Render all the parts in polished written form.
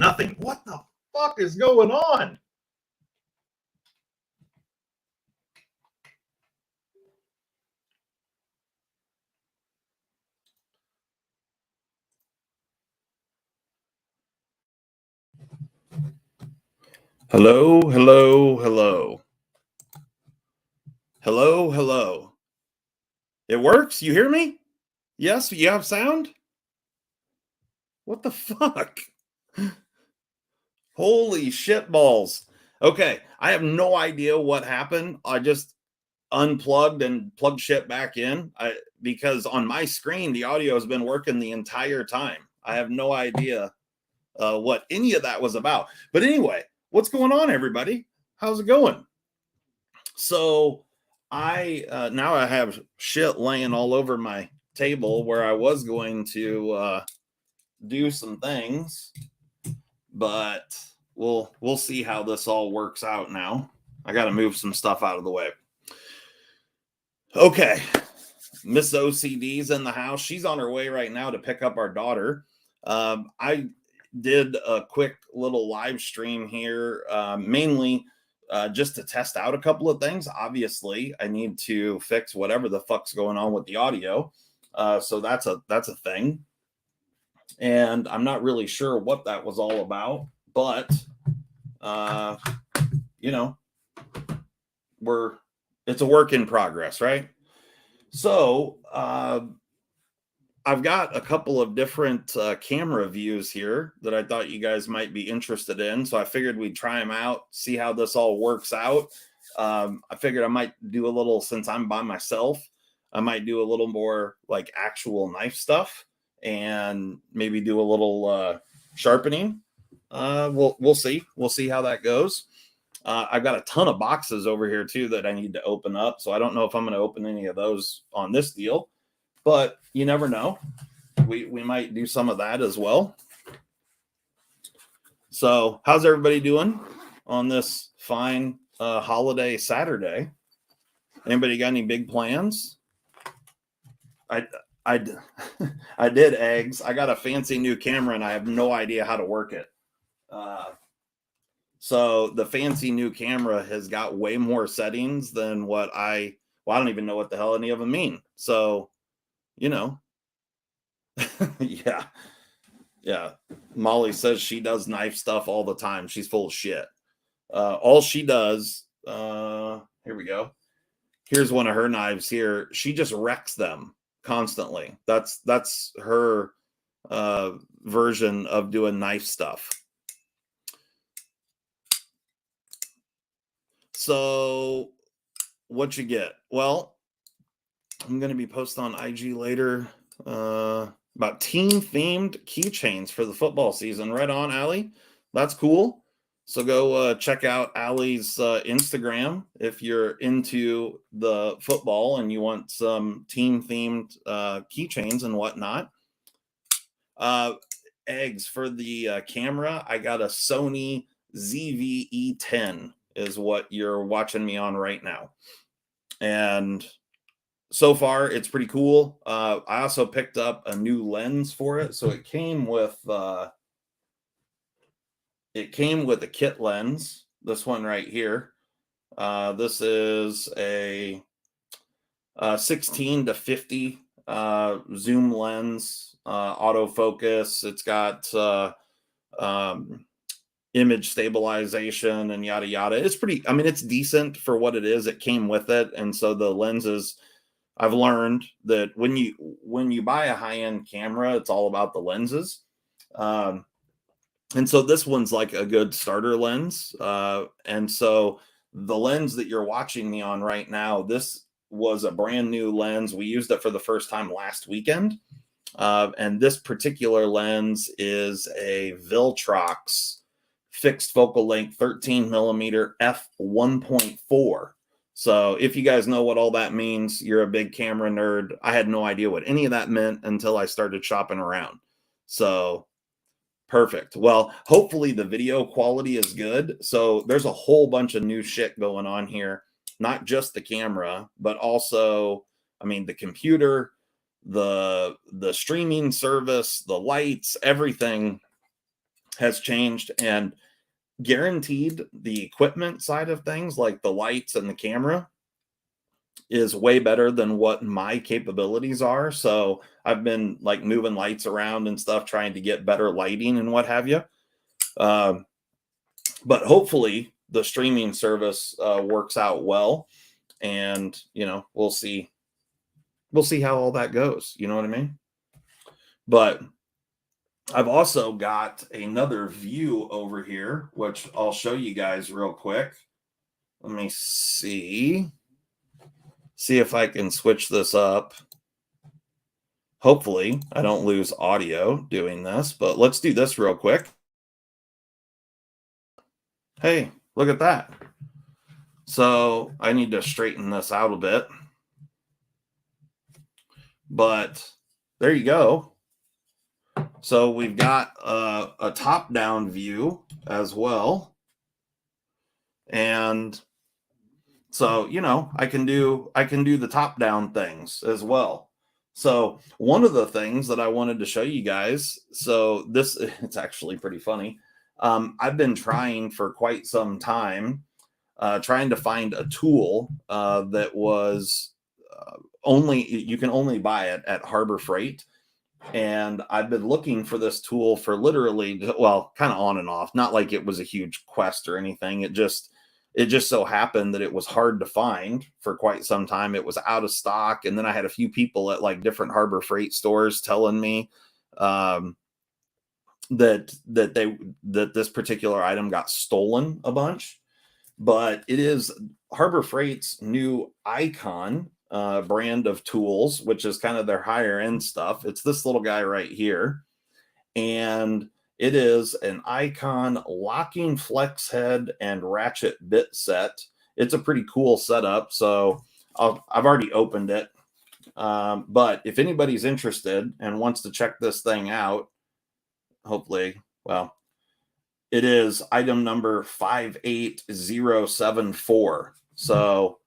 nothing. What the fuck is going on? Hello, hello, hello. Hello, hello. It works? You hear me? Yes, you have sound? What the fuck? Holy shit balls. Okay, I have no idea what happened. I just unplugged and plugged shit back in because on my screen, the audio has been working the entire time. I have no idea what any of that was about. But anyway, what's going on, everybody? How's it going? So now I have shit laying all over my table where I was going to do some things, but we'll see how this all works out now. I got to move some stuff out of the way. Okay, Miss OCD's in the house. She's on her way right now to pick up our daughter. I did a quick little live stream here, mainly just to test out a couple of things. Obviously, I need to fix whatever the fuck's going on with the audio. So that's a thing. And I'm not really sure what that was all about, but it's a work in progress, right? So I've got a couple of different camera views here that I thought you guys might be interested in. So I figured we'd try them out, see how this all works out. I figured I might do a little, since I'm by myself, I might do a little more like actual knife stuff and maybe do a little sharpening. We'll see. We'll see how that goes. I've got a ton of boxes over here too that I need to open up. So I don't know if I'm going to open any of those on this deal, but you never know. We might do some of that as well. So how's everybody doing on this fine holiday Saturday? Anybody got any big plans? I did eggs. I got a fancy new camera and I have no idea how to work it. So the fancy new camera has got way more settings than what I don't even know what the hell any of them mean. So, yeah. Molly says she does knife stuff all the time. She's full of shit. All she does, here we go. Here's one of her knives here. She just wrecks them constantly. That's her version of doing knife stuff. So what you get? Well, I'm going to be posting on IG later about team-themed keychains for the football season. Right on, Allie. That's cool. So go check out Allie's Instagram if you're into the football and you want some team-themed keychains and whatnot. Eggs for the camera. I got a Sony ZV-E10 is what you're watching me on right now. And so far, it's pretty cool. I also picked up a new lens for it. So it came with a kit lens. This one right here. This is a 16 to 50 zoom lens, autofocus. It's got image stabilization and yada yada. It's pretty, it's decent for what it is. It came with it. And so the lenses, I've learned that when you buy a high-end camera, it's all about the lenses. And so this one's like a good starter lens. And so the lens that you're watching me on right now, this was a brand new lens. We used it for the first time last weekend. And this particular lens is a Viltrox fixed focal length 13 millimeter f1.4. So if you guys know what all that means, you're a big camera nerd. I had no idea what any of that meant until I started shopping around. So perfect. Well, hopefully the video quality is good. So there's a whole bunch of new shit going on here, not just the camera, but also, the computer, the streaming service, the lights, everything has changed, and guaranteed the equipment side of things, like the lights and the camera, is way better than what my capabilities are. So I've been like moving lights around and stuff, trying to get better lighting and what have you. Um, but hopefully the streaming service works out well, and we'll see. We'll see how all that goes. You know what I mean? But I've also got another view over here, which I'll show you guys real quick. Let me see if I can switch this up. Hopefully I don't lose audio doing this, but let's do this real quick. Hey, look at that. So I need to straighten this out a bit, but there you go. So we've got a top-down view as well. And so, I can do the top-down things as well. So one of the things that I wanted to show you guys, so this, it's actually pretty funny. I've been trying for quite some time, trying to find a tool that was you can only buy it at Harbor Freight. And I've been looking for this tool for literally, well, kind of on and off, not like it was a huge quest or anything. It just so happened that it was hard to find for quite some time. It was out of stock. And then I had a few people at like different Harbor Freight stores telling me that this particular item got stolen a bunch. But it is Harbor Freight's new Icon brand of tools, which is kind of their higher end stuff. It's this little guy right here. And it is an Icon locking flex head and ratchet bit set. It's a pretty cool setup. So I've already opened it. But if anybody's interested and wants to check this thing out, hopefully, well, it is item number 58074. So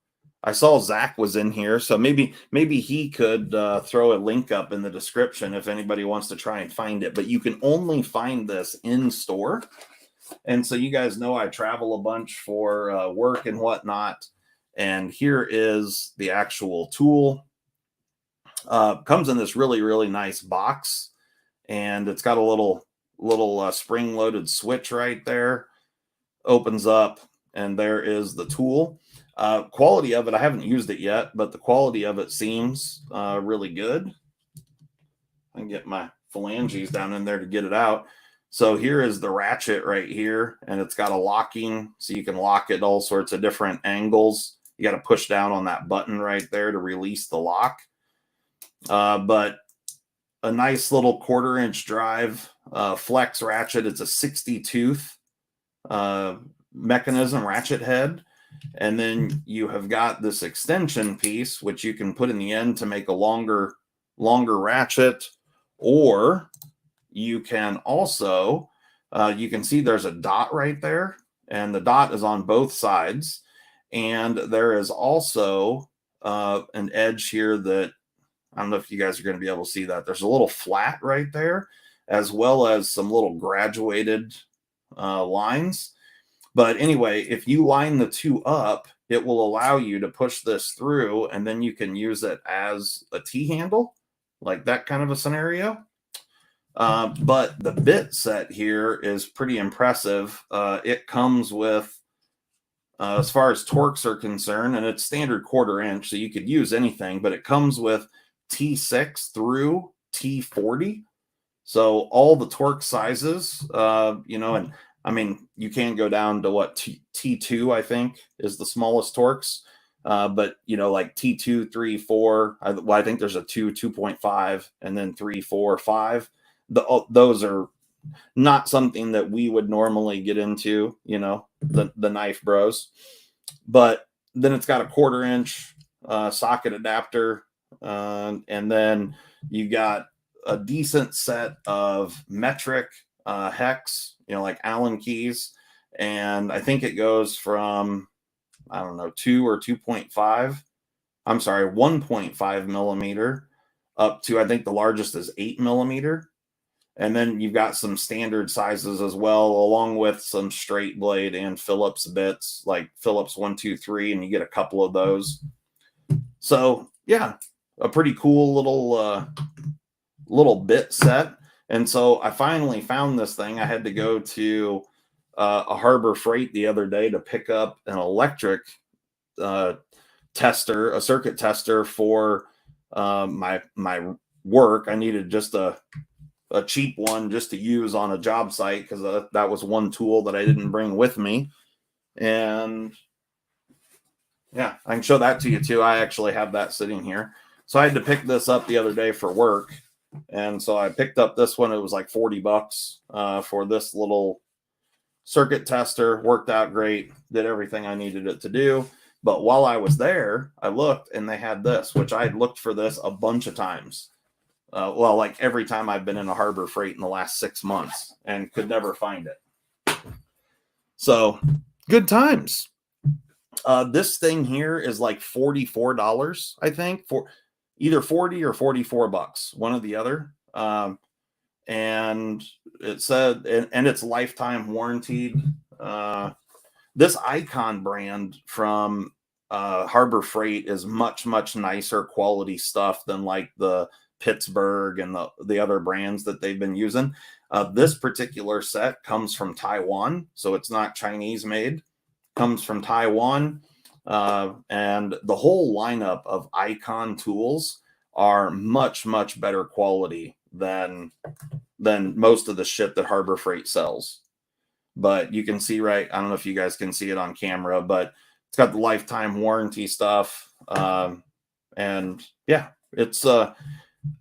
I saw Zach was in here, so maybe he could throw a link up in the description if anybody wants to try and find it. But you can only find this in store. And so you guys know I travel a bunch for work and whatnot. And here is the actual tool. Comes in this really, really nice box. And it's got a little spring-loaded switch right there. Opens up, and there is the tool. Quality of it, I haven't used it yet, but the quality of it seems really good. I can get my phalanges down in there to get it out. So here is the ratchet right here, and it's got a locking, so you can lock it all sorts of different angles. You got to push down on that button right there to release the lock. But a nice little 1/4-inch drive, flex ratchet. It's a 60 tooth mechanism ratchet head. And then you have got this extension piece, which you can put in the end to make a longer ratchet. Or you can also, you can see there's a dot right there, and the dot is on both sides. And there is also an edge here that, I don't know if you guys are going to be able to see that. There's a little flat right there, as well as some little graduated lines. But anyway, if you line the two up, it will allow you to push this through, and then you can use it as a T-handle, like that kind of a scenario. But the bit set here is pretty impressive. It comes with, as far as torques are concerned, and it's standard 1/4-inch, so you could use anything, but it comes with T6 through T40. So all the torque sizes, and I mean, you can go down to what, T2, I think, is the smallest torques. But, like T2, 3, 4, I think there's a 2, 2.5, and then 3, 4, 5. Those are not something that we would normally get into, the knife bros. But then it's got a 1/4-inch socket adapter. And then you got a decent set of metric hex, like Allen keys. And I think it goes from, I don't know, 2 or 2.5. I'm sorry, 1.5 millimeter up to, I think the largest is 8 millimeter. And then you've got some standard sizes as well, along with some straight blade and Phillips bits, like Phillips 1, 2, 3, and you get a couple of those. So yeah, a pretty cool little bit set. And so I finally found this thing. I had to go to a Harbor Freight the other day to pick up an electric tester, a circuit tester for my work. I needed just a cheap one just to use on a job site because that was one tool that I didn't bring with me. And yeah, I can show that to you too. I actually have that sitting here. So I had to pick this up the other day for work. And so I picked up this one. It was like $40 for this little circuit tester. Worked out great. Did everything I needed it to do. But while I was there, I looked and they had this, which I had looked for this a bunch of times. Well, like every time I've been in a Harbor Freight in the last 6 months and could never find it. So good times. This thing here is like $44, I think, for either 40 or $44, one or the other. And it said, and it's lifetime warranted. This Icon brand from Harbor Freight is much, much nicer quality stuff than like the Pittsburgh and the other brands that they've been using. This particular set comes from Taiwan, so it's not Chinese made. Comes from Taiwan, and the whole lineup of Icon tools are much, much better quality than most of the shit that Harbor Freight sells. But you can see, right, I don't know if you guys can see it on camera, but it's got the lifetime warranty stuff. And yeah, it's a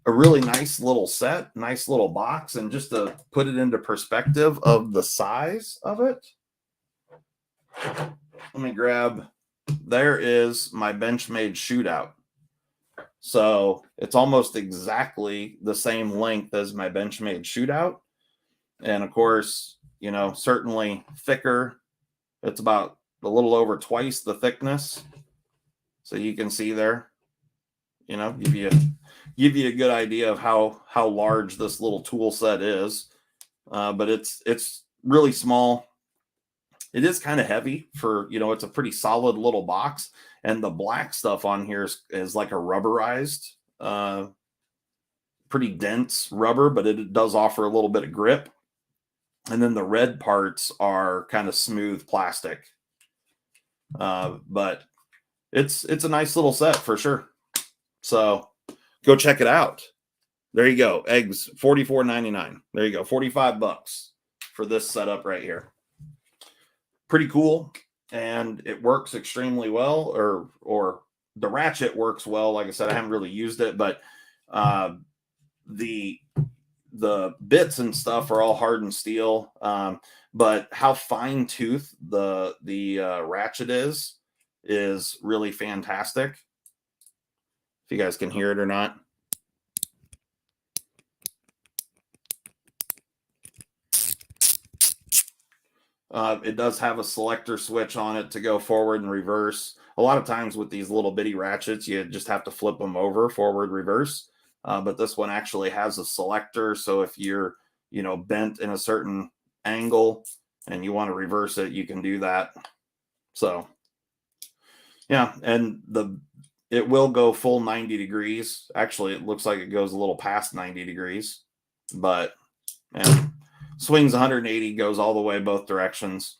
really nice little set, nice little box. And just to put it into perspective of the size of it, let me grab, there is my Benchmade shootout. So it's almost exactly the same length as my Benchmade shootout. And of course, you know, certainly thicker. It's about a little over twice the thickness. So you can see there, you know, give you a good idea of how large this little tool set is. But it's really small. It is kind of heavy for, you know, it's a pretty solid little box. And the black stuff on here is like a rubberized, pretty dense rubber, but it does offer a little bit of grip. And then the red parts are kind of smooth plastic. But it's a nice little set for sure. So go check it out. There you go. Eggs, $44.99. There you go. $45 for this setup right here. Pretty cool. And it works extremely well, or the ratchet works well. Like I said, I haven't really used it, but the bits and stuff are all hardened steel. But how fine tooth the ratchet is really fantastic. If you guys can hear it or not. It does have a selector switch on it to go forward and reverse. A lot of times with these little bitty ratchets, you just have to flip them over, forward, reverse. But this one actually has a selector. So if you're, you know, bent in a certain angle and you want to reverse it, you can do that. So yeah, and it will go full 90 degrees. Actually, it looks like it goes a little past 90 degrees, but and swings 180, goes all the way both directions.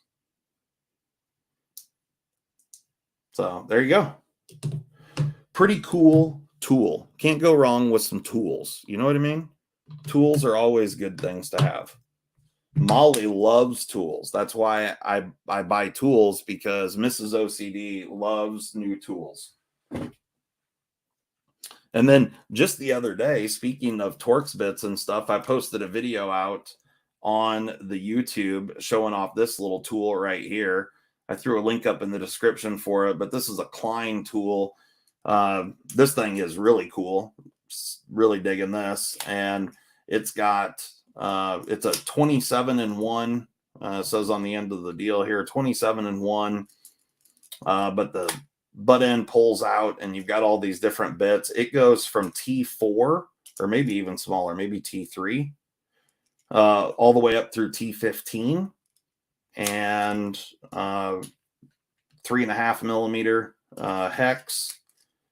So there you go. Pretty cool tool. Can't go wrong with some tools. You know what I mean? Tools are always good things to have. Molly loves tools. That's why I buy tools, because Mrs. OCD loves new tools. And then just the other day, speaking of Torx bits and stuff, I posted a video out on the YouTube showing off this little tool right here. I threw a link up in the description for it, but this is a Klein tool. This thing is really cool. Really digging this. And it's got, it's a 27-in-1, says on the end of the deal here, 27-in-1. But the butt end pulls out and you've got all these different bits. It goes from T4, or maybe even smaller, maybe T3. all the way up through T15 and 3.5 millimeter hex.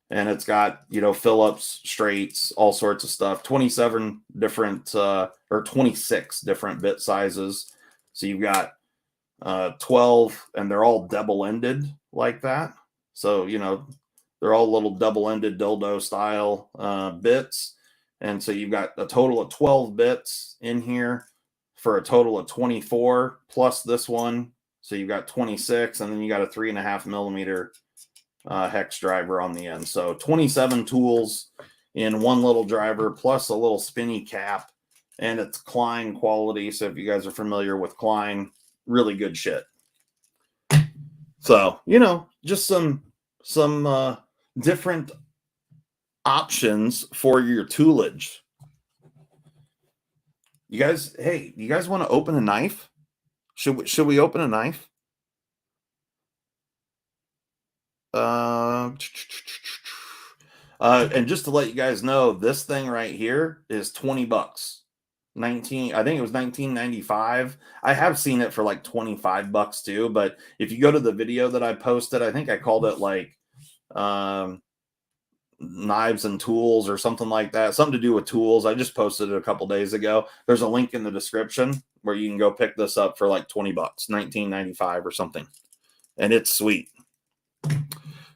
And it's got, Phillips, straights, all sorts of stuff. 27 different or 26 different bit sizes. So you've got 12, and they're all double-ended like that. So, they're all little double-ended dildo style bits. And so you've got a total of 12 bits in here for a total of 24 plus this one. So you've got 26, and then you got a 3.5 millimeter hex driver on the end. So 27 tools in one little driver plus a little spinny cap, and it's Klein quality. So if you guys are familiar with Klein, really good shit. So, just some different options for your toolage. You guys, hey, you guys want to open a knife? Should we open a knife? And just to let you guys know, this thing right here is $20. I think it was 1995. I have seen it for like $25 too, but if you go to the video that I posted, I think I called it like knives and tools or something like that, something to do with tools. I just posted it a couple days ago. There's a link in the description where you can go pick this up for like $20, 1995 or something, and it's sweet.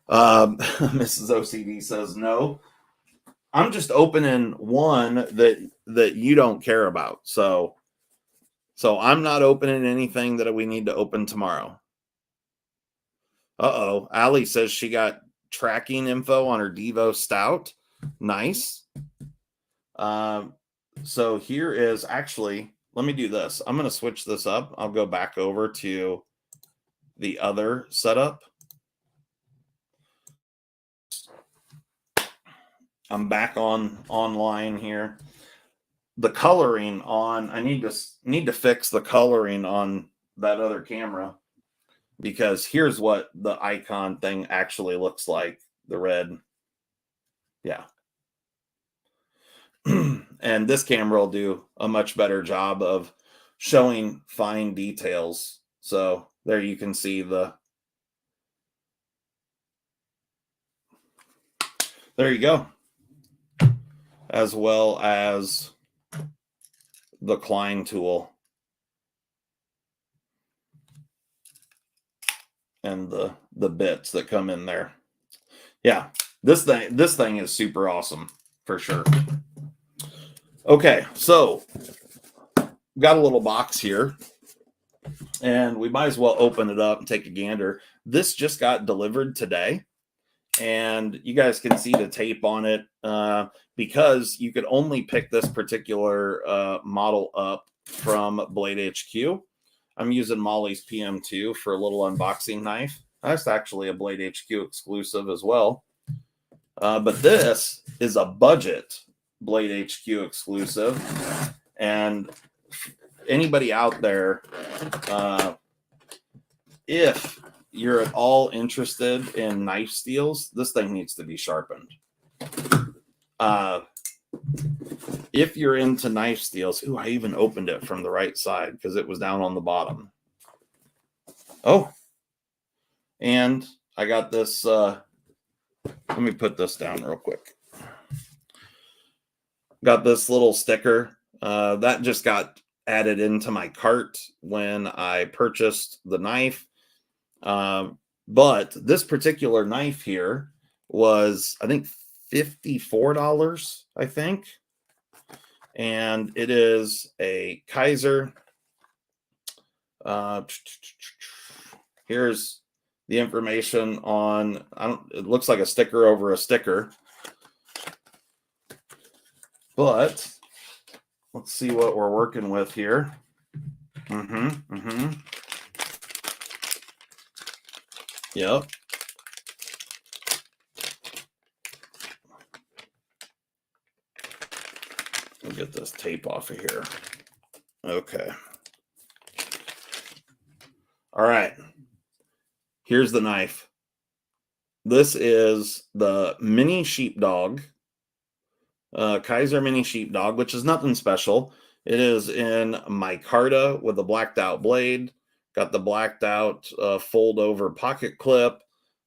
Mrs. OCD says no. I'm just opening one that you don't care about. So I'm not opening anything that we need to open tomorrow. Uh-oh. Allie says she got tracking info on her Devo Stout. Nice. So here is actually, let me do this. I'm going to switch this up. I'll go back over to the other setup. I'm back online here. The coloring on, I need to fix the coloring on that other camera, because here's what the icon thing actually looks like. The red. Yeah. And this camera will do a much better job of showing fine details. So there you can see there you go. As well as the Klein tool and the bits that come in there. Yeah, this thing is super awesome for sure. Okay, so got a little box here, and we might as well open it up and take a gander. This just got delivered today, and you guys can see the tape on it, because you could only pick this particular model up from Blade HQ. I'm using Molly's PM2 for a little unboxing knife. That's actually a Blade HQ exclusive as well. But this is a budget Blade HQ exclusive. And anybody out there, if you're at all interested in knife steels, this thing needs to be sharpened. If you're into knife steels, ooh, I even opened it from the right side because it was down on the bottom. Oh, and I got this. Let me put this down real quick. Got this little sticker that just got added into my cart when I purchased the knife. But this particular knife here was, I think, $54, I think. And it is a Kaiser. Here's the information on, it looks like a sticker over a sticker. But let's see what we're working with here. Yep. We'll get this tape off of here. Okay. All right. Here's the knife. This is the mini sheepdog, Kaiser mini sheepdog, which is nothing special. It is in micarta with a blacked out blade. Got the blacked out fold over pocket clip,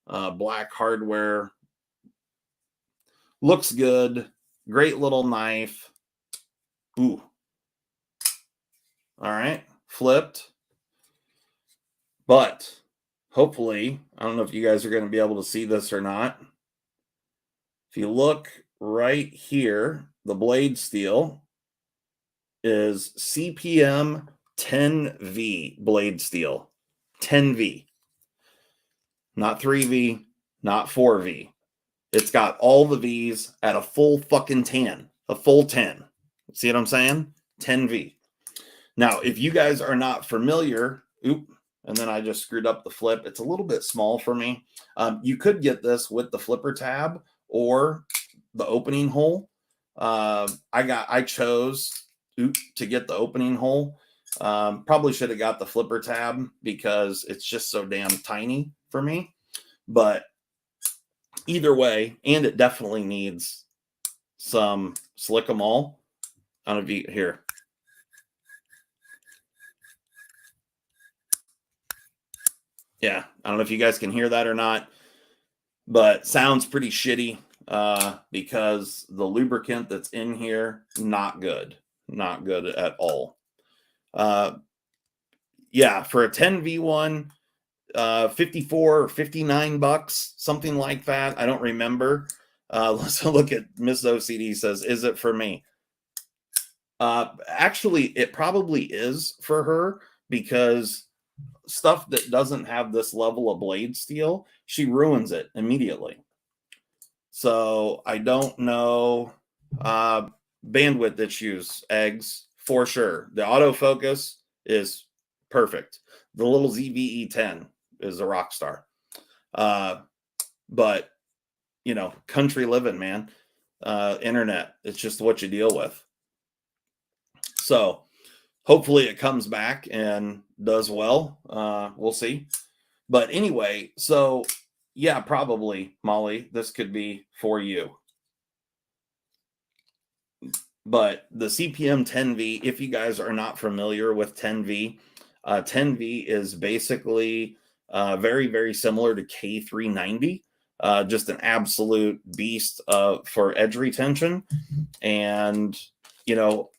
black hardware. Looks good. Great little knife. Ooh. All right. Flipped. But hopefully, I don't know if you guys are going to be able to see this or not. If you look right here, the blade steel is CPM 10V blade steel. 10V. Not 3V, not 4V. It's got all the V's at a full fucking 10. A full 10. See what I'm saying? 10V. Now, if you guys are not familiar, and then I just screwed up the flip. It's a little bit small for me. You could get this with the flipper tab or the opening hole. I chose to get the opening hole. Probably should have got the flipper tab because it's just so damn tiny for me. But either way, and it definitely needs some slick-em-all. I don't know if you here. Yeah, I don't know if you guys can hear that or not, but sounds pretty shitty because the lubricant that's in here, not good. Not good at all. Yeah, for a 10V1, 54 or 59 bucks, something like that. I don't remember. Let's look at Miss OCD says, is it for me? Actually, it probably is for her because stuff that doesn't have this level of blade steel, she ruins it immediately. So I don't know. Bandwidth issues, eggs, for sure. The autofocus is perfect. The little ZVE10 is a rock star. But, you know, country living, man. Internet, it's just what you deal with. So hopefully it comes back and does well. We'll see. But anyway, so yeah, probably, Molly, this could be for you. But the CPM 10V, if you guys are not familiar with 10V, 10V is basically very, very similar to K390, just an absolute beast for edge retention. And, you know,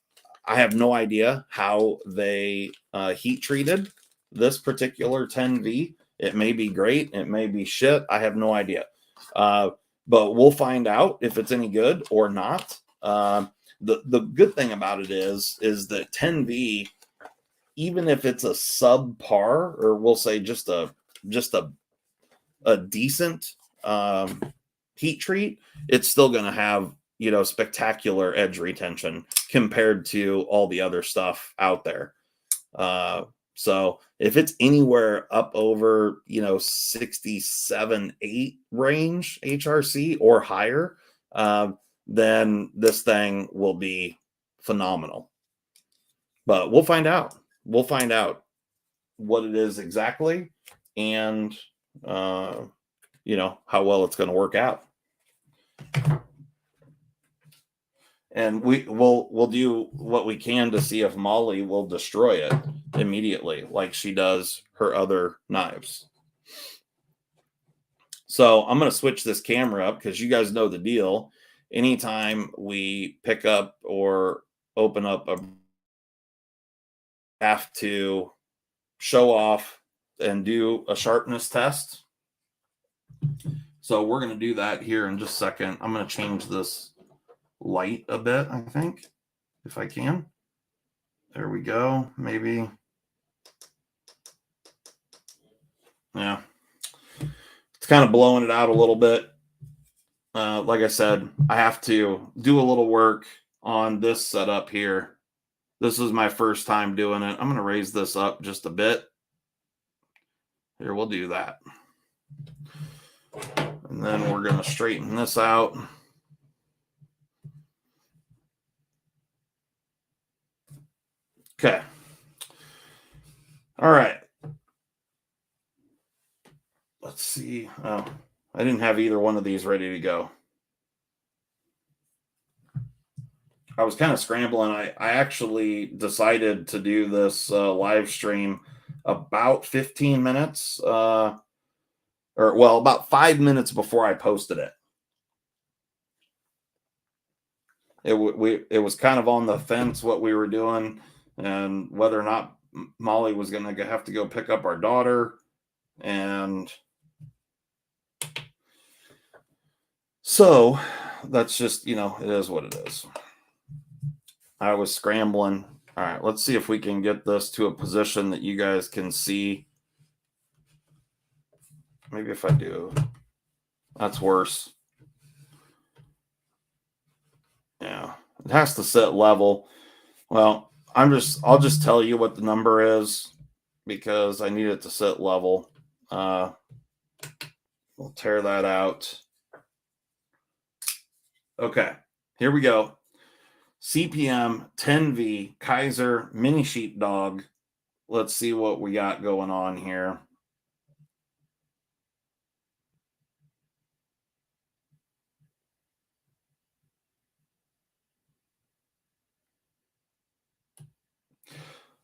I have no idea how they heat treated this particular 10V. It may be great. It may be shit. I have no idea. But we'll find out if it's any good or not. The good thing about it is that 10V, even if it's a subpar, or we'll say just a decent heat treat, it's still going to have, you know, spectacular edge retention compared to all the other stuff out there. So if it's anywhere up over, you know, 67, 8 range HRC or higher, then this thing will be phenomenal. But we'll find out. We'll find out what it is exactly and, you know, how well it's going to work out. And we'll do what we can to see if Molly will destroy it immediately, like she does her other knives. So I'm going to switch this camera up because you guys know the deal. Anytime we pick up or open up a, have to show off and do a sharpness test. So we're going to do that here in just a second. I'm going to change this light a bit, I think, if I can. There we go. Maybe. Yeah. It's kind of blowing it out a little bit. Like I said, I have to do a little work on this setup here. This is my first time doing it. I'm going to raise this up just a bit. Here, we'll do that. And then we're going to straighten this out. Okay. All right. Let's see. Oh, I didn't have either one of these ready to go. I was kind of scrambling. I actually decided to do this live stream about 15 minutes, or well, about 5 minutes before I posted it. It was kind of on the fence what we were doing and whether or not Molly was going to have to go pick up our daughter. And so that's just, it is what it is. I was scrambling. All right, let's see if we can get this to a position that you guys can see. Maybe if I do, that's worse. Yeah, it has to sit level. Well, I'll just tell you what the number is because I need it to sit level. We'll tear that out. Okay, here we go. CPM 10V Kaiser mini sheepdog. Let's see what we got going on here.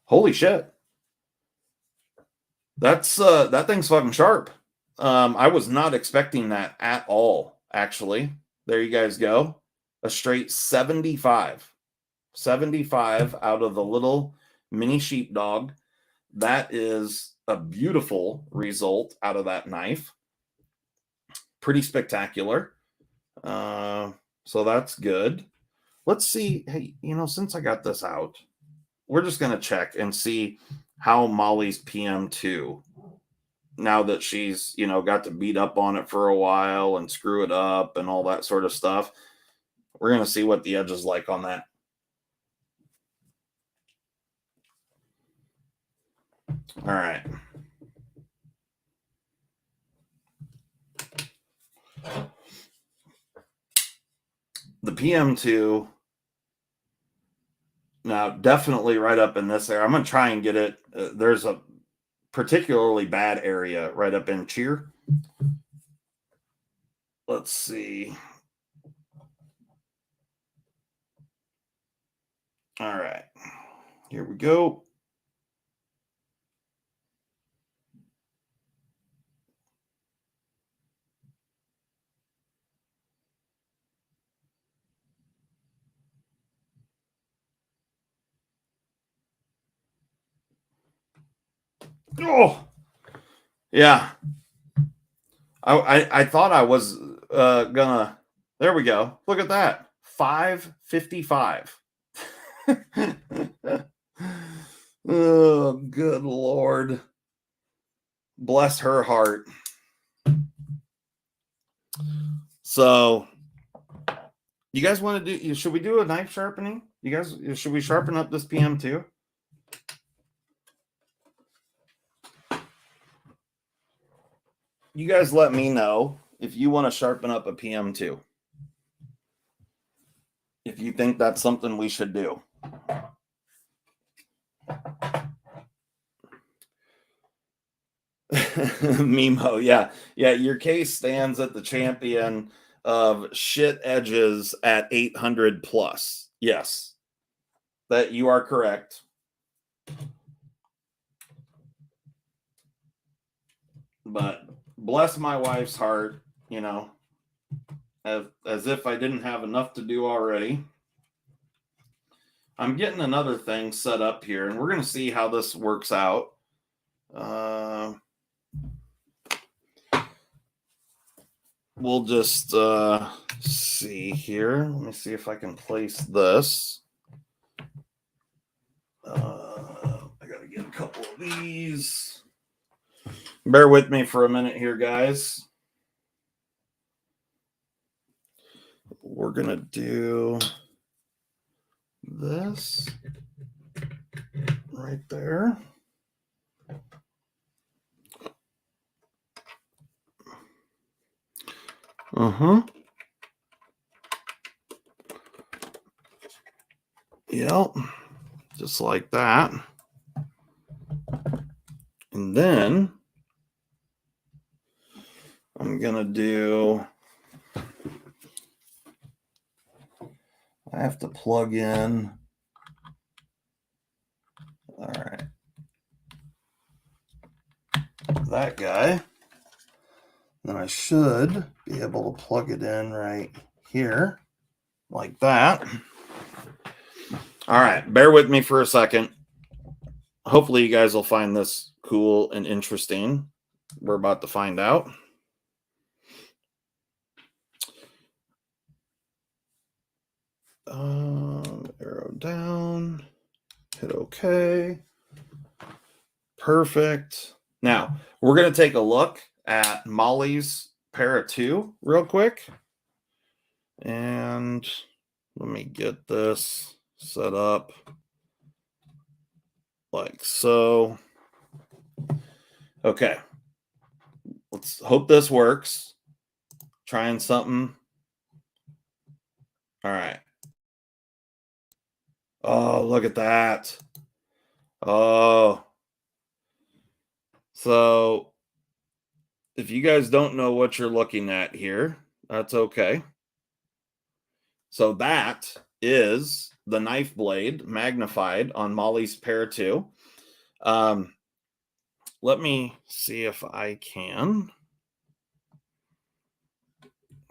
Holy shit. That thing's fucking sharp. I was not expecting that at all, actually. There you guys go. A straight 75. 75 out of the little mini sheepdog. That is a beautiful result out of that knife. Pretty spectacular. So that's good. Let's see. Hey, since I got this out, we're just going to check and see how Molly's PM2, now that she's, got to beat up on it for a while and screw it up and all that sort of stuff. We're going to see what the edge is like on that. All right. The PM2, now definitely right up in this area. I'm going to try and get it. There's a particularly bad area right up in cheer. Let's see. All right. Here we go. Oh, yeah. I thought I was gonna. There we go. Look at that. 555. Oh, good Lord. Bless her heart. So, you guys want to do? Should we do a knife sharpening? You guys, should we sharpen up this PM2? You guys let me know if you want to sharpen up a PM2. If you think that's something we should do. Mimo, yeah. Your case stands at the champion of shit edges at 800 plus. Yes, that you are correct. But bless my wife's heart, as if I didn't have enough to do already. I'm getting another thing set up here, and we're going to see how this works out. We'll just see here. Let me see if I can place this. I got to get a couple of these. Bear with me for a minute here, guys. We're going to do this right there. Yep. Just like that. And then I'm going to do I have to plug in. All right. That guy. Then I should be able to plug it in right here like that. All right. Bear with me for a second. Hopefully you guys will find this cool and interesting. We're about to find out. Arrow down, hit OK. Perfect. Now we're going to take a look at Molly's Para 2 real quick. And let me get this set up like so. Okay. Let's hope this works. Trying something. All right. Oh, look at that. Oh. So if you guys don't know what you're looking at here, that's okay. So that is the knife blade magnified on Molly's Para 2. Let me see if I can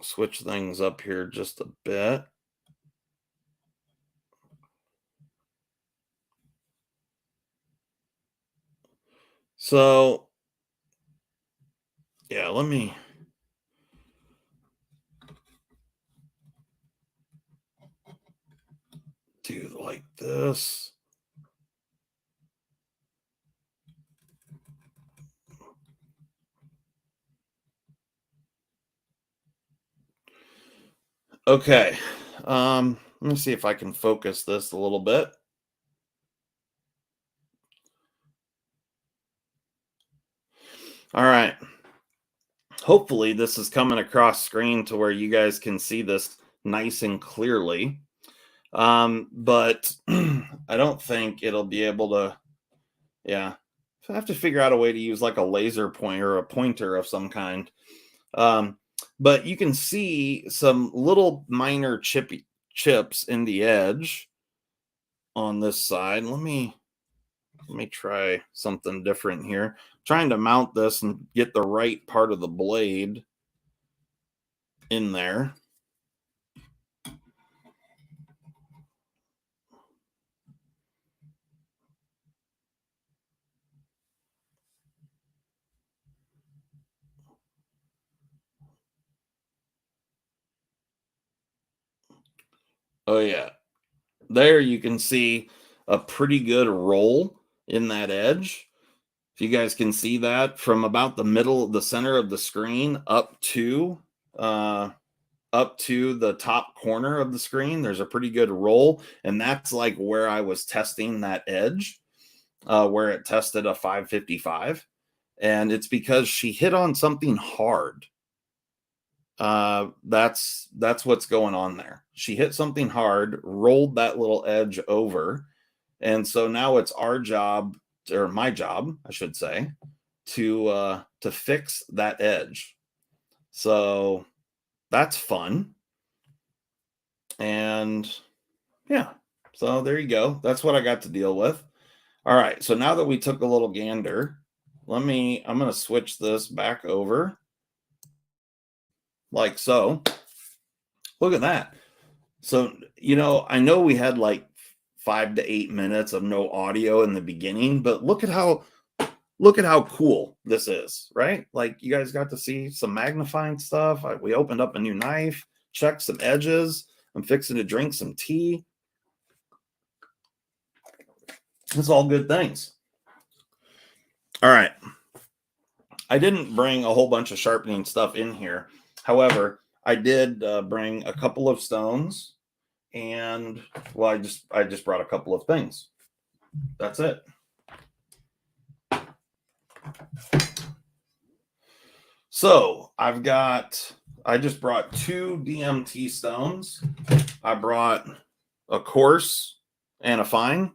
switch things up here just a bit. So, yeah, let me do like this. Okay. Let me see if I can focus this a little bit. All right. Hopefully this is coming across screen to where you guys can see this nice and clearly. But I don't think it'll be able to, yeah. I have to figure out a way to use like a laser pointer or a pointer of some kind. But you can see some little minor chips in the edge on this side. Let me try something different here. Trying to mount this and get the right part of the blade in there. Oh yeah. There you can see a pretty good roll in that edge. If you guys can see that from about the middle, the center of the screen up to the top corner of the screen, there's a pretty good roll, and that's like where I was testing that edge, where it tested a 555, and it's because she hit on something hard. That's what's going on there. She hit something hard, rolled that little edge over, and so now it's our job, or my job, I should say, to fix that edge. So that's fun. And yeah, so there you go. That's what I got to deal with. All right, so now that we took a little gander, I'm going to switch this back over like so. Look at that. So, I know we had like 5 to 8 minutes of no audio in the beginning, but look at how cool this is, right? Like you guys got to see some magnifying stuff. We opened up a new knife, checked some edges. I'm fixing to drink some tea. It's all good things. All right. I didn't bring a whole bunch of sharpening stuff in here. However, I did bring a couple of stones, and well, I just brought a couple of things. That's it. So I just brought 2 DMT stones. I brought a coarse and a fine.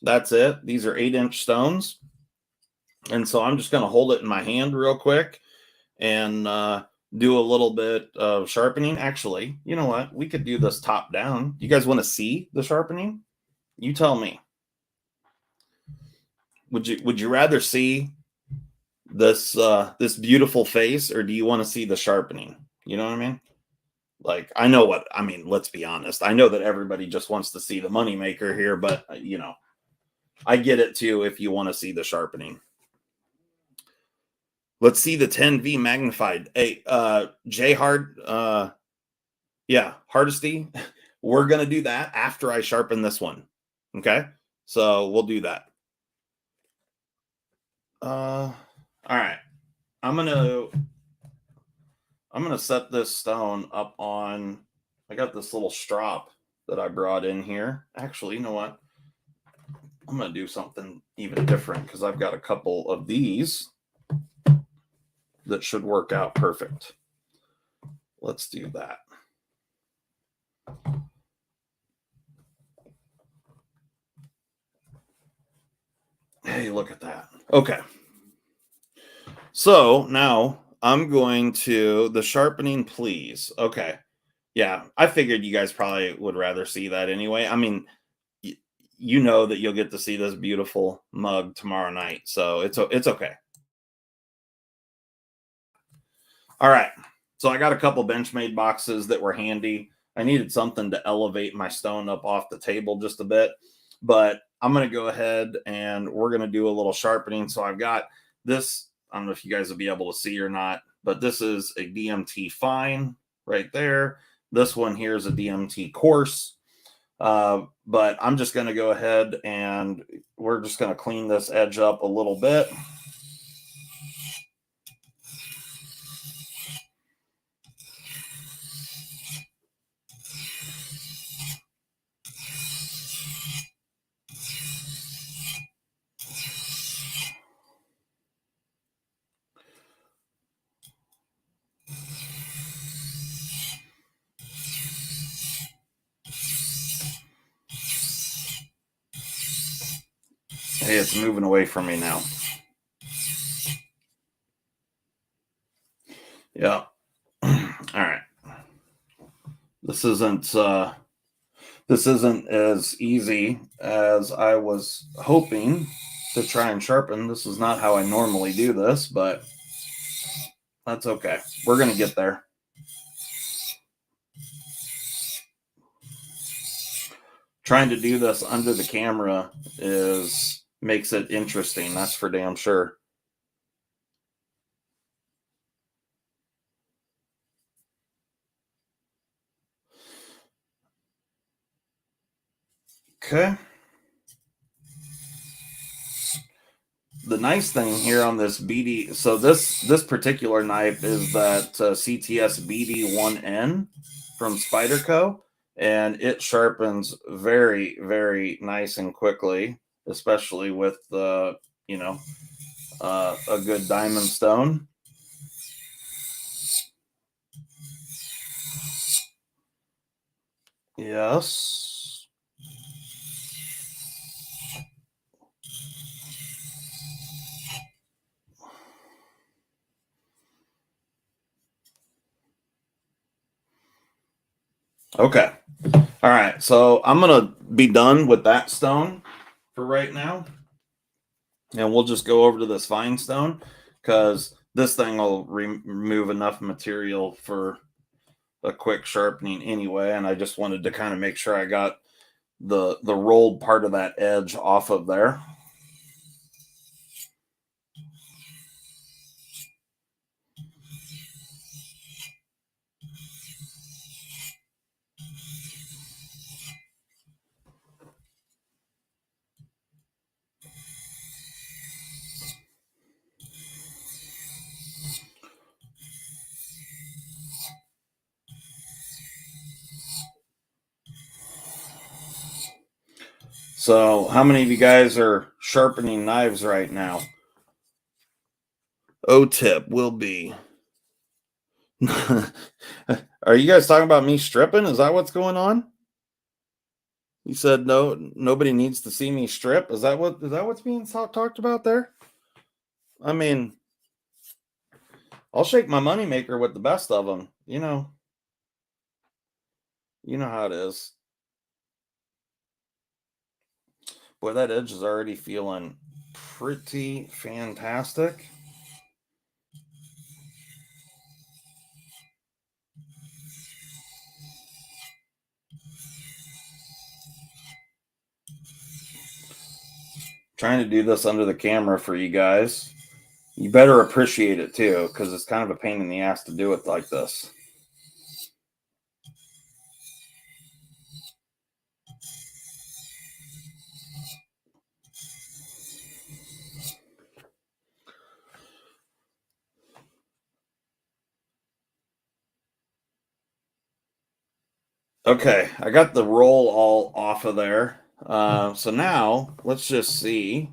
That's it. These are 8-inch stones. And so I'm just going to hold it in my hand real quick and do a little bit of sharpening. Actually, you know what? We could do this top down. You guys want to see the sharpening? You tell me. Would you rather see this beautiful face, or do you want to see the sharpening? You know what I mean? Like, I know what I mean. Let's be honest. I know that everybody just wants to see the moneymaker here, but I get it too if you want to see the sharpening. Let's see the 10V magnified. Hey, J Hard, yeah, Hardesty. We're gonna do that after I sharpen this one. Okay, so we'll do that. All right. I'm gonna set this stone up on. I got this little strop that I brought in here. Actually, you know what? I'm gonna do something even different because I've got a couple of these that should work out perfect. Let's do that. Hey, look at that. Okay. So now I'm going to the sharpening, please. Okay. Yeah, I figured you guys probably would rather see that anyway. I mean, you know that you'll get to see this beautiful mug tomorrow night, so it's okay. All right. So I got a couple Benchmade boxes that were handy. I needed something to elevate my stone up off the table just a bit, but I'm going to go ahead and we're going to do a little sharpening. So I've got this. I don't know if you guys will be able to see or not, but this is a DMT fine right there. This one here is a DMT coarse. But I'm just going to go ahead and we're just going to clean this edge up a little bit. Hey, it's moving away from me now. Yeah. All right. This isn't as easy as I was hoping to try and sharpen. This is not how I normally do this, but that's okay. We're going to get there. Trying to do this under the camera makes it interesting. That's for damn sure. Okay. The nice thing here on this BD, so this particular knife is that CTS BD1N from Spyderco, and it sharpens very, very nice and quickly, especially with a good diamond stone. Yes. Okay. All right. So I'm going to be done with that stone for right now. And we'll just go over to this fine stone because this thing will remove enough material for a quick sharpening anyway. And I just wanted to kind of make sure I got the rolled part of that edge off of there. So how many of you guys are sharpening knives right now? O-tip will be. Are you guys talking about me stripping? Is that what's going on? You said no, nobody needs to see me strip. Is that what's being talked about there? I mean, I'll shake my moneymaker with the best of them. You know how it is. Boy, that edge is already feeling pretty fantastic. Trying to do this under the camera for you guys. You better appreciate it too, because it's kind of a pain in the ass to do it like this. Okay, I got the roll all off of there. So now let's just see.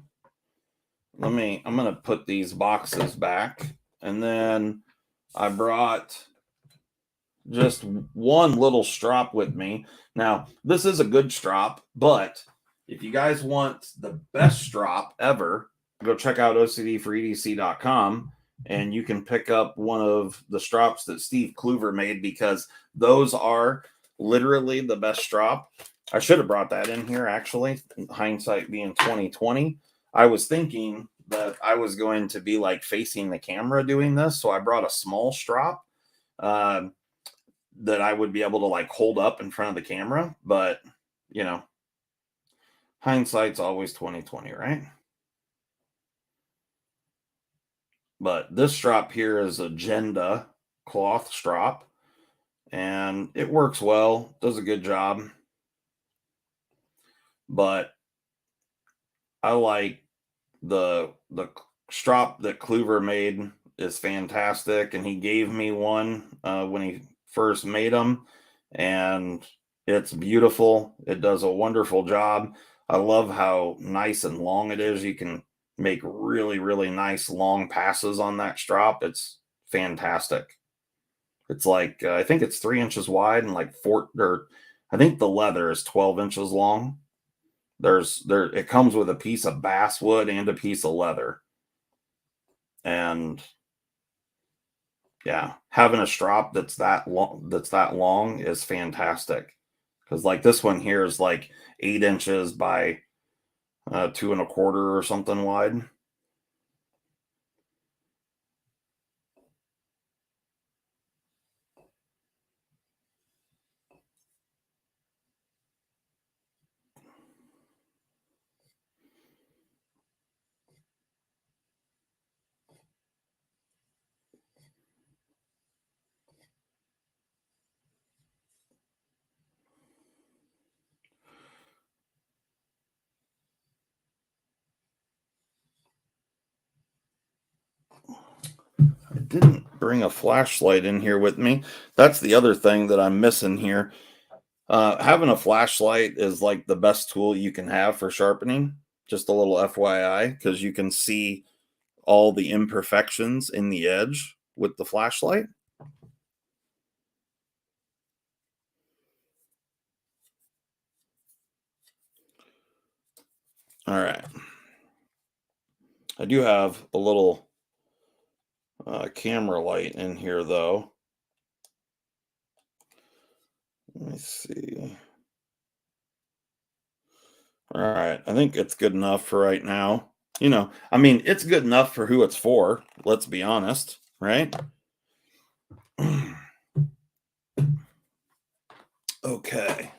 I'm gonna put these boxes back, and then I brought just one little strop with me. Now, this is a good strop, but if you guys want the best strop ever, go check out OCD4EDC.com and you can pick up one of the strops that Steve Kluver made, because those are literally the best strop. I should have brought that in here, actually, hindsight being 2020. I was thinking that I was going to be like facing the camera doing this, so I brought a small strop that I would be able to like hold up in front of the camera, but hindsight's always 2020, right? But this strap here is Agenda cloth strap, and it works well, does a good job. But I like the strap that Kluver made is fantastic, and he gave me one when he first made them, and it's beautiful. It does a wonderful job. I love how nice and long it is. You can make really, really nice long passes on that strap. It's fantastic. It's like I think it's 3 inches wide and like I think the leather is 12 inches long. It comes with a piece of basswood and a piece of leather. And yeah, having a strap that's that long is fantastic. Because like this one here is like 8 inches by 2.25 or something wide. I didn't bring a flashlight in here with me. That's the other thing that I'm missing here. Having a flashlight is like the best tool you can have for sharpening. Just a little FYI, because you can see all the imperfections in the edge with the flashlight. All right. I do have a little camera light in here, though. Let me see. All right. I think it's good enough for right now. I mean, it's good enough for who it's for. Let's be honest, right? Okay.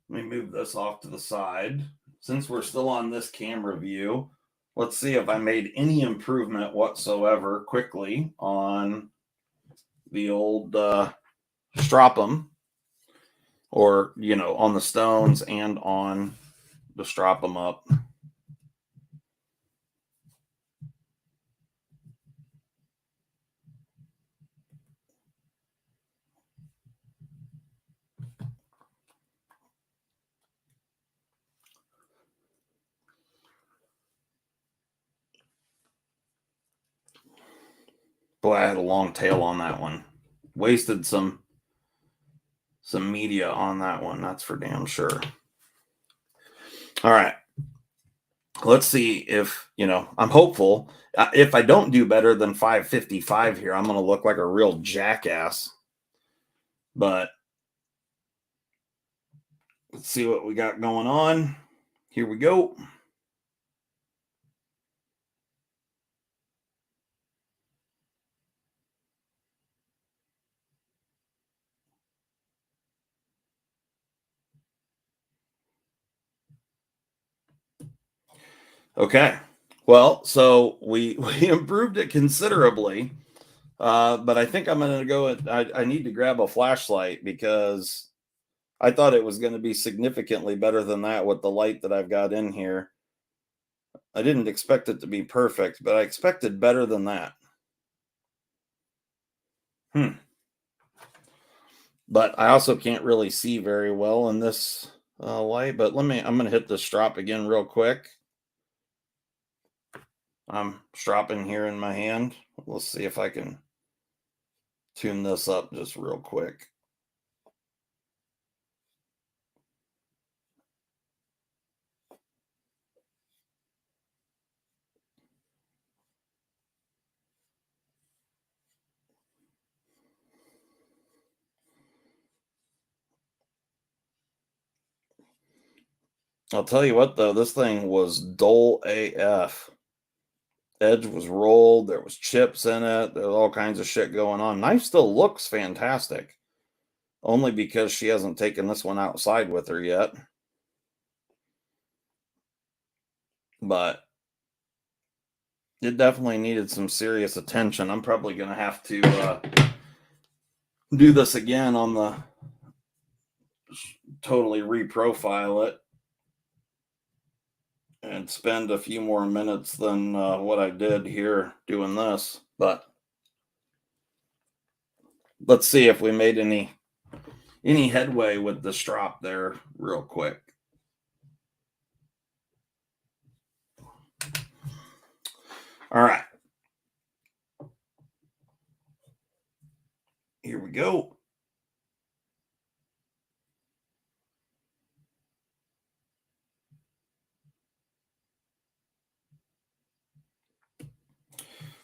Let me move this off to the side. Since we're still on this camera view, let's see if I made any improvement whatsoever quickly on the old Strop'em, or on the stones and on the Strop 'em up. Boy, I had a long tail on that one. Wasted some media on that one, that's for damn sure. All right. let's see if, I'm hopeful. If I don't do better than 555 here, I'm going to look like a real jackass. But let's see what we got going on. Here we go. Okay. Well, so we we improved it considerably. But I think I'm going to go. I need to grab a flashlight because I thought it was going to be significantly better than that with the light that I've got in here. I didn't expect it to be perfect, but I expected better than that. Hmm. But I also can't really see very well in this light. But I'm going to hit the strop again real quick. I'm stropping here in my hand. Let's see if I can tune this up just real quick. I'll tell you what, though, this thing was dull AF. Edge was rolled, there was chips in it, there's all kinds of shit going on. Knife still looks fantastic, only because she hasn't taken this one outside with her yet. But it definitely needed some serious attention. I'm probably going to have to do this again on the totally reprofile it and spend a few more minutes than what I did here doing this. But let's see if we made any headway with the strop there real quick. All right. Here we go.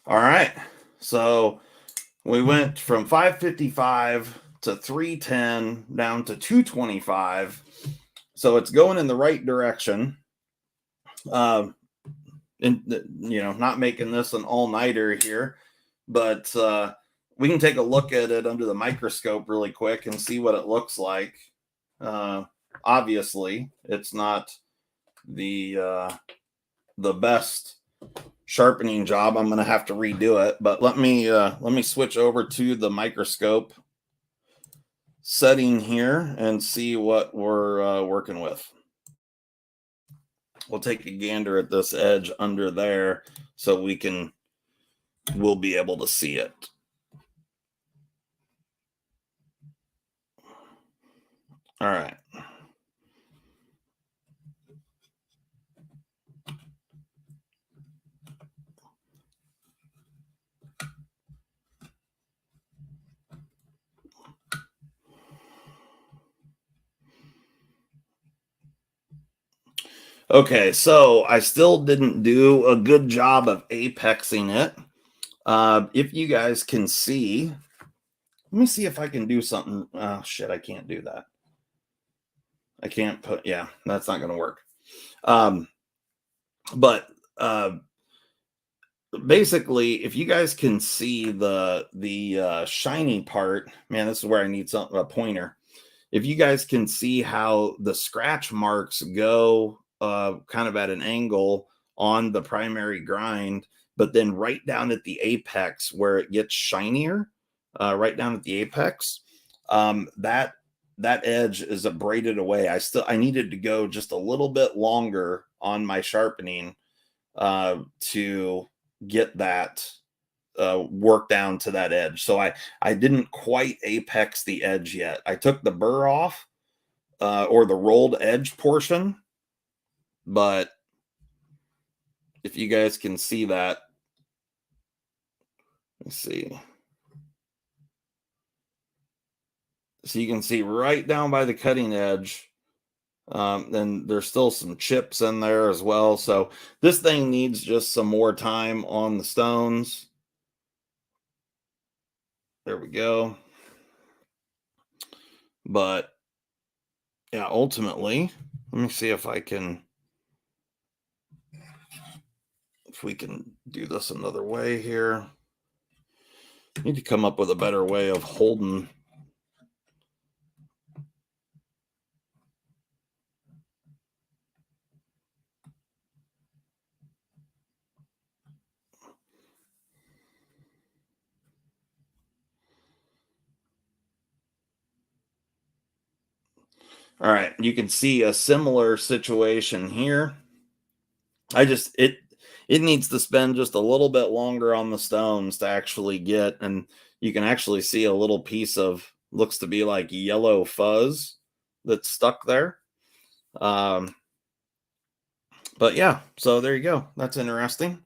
All right. So we went from 555 to 310 down to 225. So it's going in the right direction. And not making this an all-nighter here, but we can take a look at it under the microscope really quick and see what it looks like. Obviously, it's not the best sharpening job. I'm going to have to redo it, but let me switch over to the microscope setting here and see what we're working with. We'll take a gander at this edge under there so we'll be able to see it. All right. Okay, so I still didn't do a good job of apexing it. If you guys can see, let me see if I can do something. Oh, shit, I can't do that. I can't put, yeah, that's not going to work. But basically, if you guys can see the shiny part, man, this is where I need a pointer. If you guys can see how the scratch marks go kind of at an angle on the primary grind, but then right down at the apex where it gets shinier, right down at the apex, that edge is abraded away. I needed to go just a little bit longer on my sharpening to get that work down to that edge. So I didn't quite apex the edge yet. I took the burr off or the rolled edge portion, but if you guys can see that, let's see. So you can see right down by the cutting edge, And there's still some chips in there as well. So this thing needs just some more time on the stones. There we go. But yeah, ultimately, let me see if we can do this another way here. Need to come up with a better way of holding. All right, you can see a similar situation here. I just it needs to spend just a little bit longer on the stones to actually get, and you can actually see a little piece of looks to be like yellow fuzz that's stuck there. Um, but yeah, so there you go. That's interesting.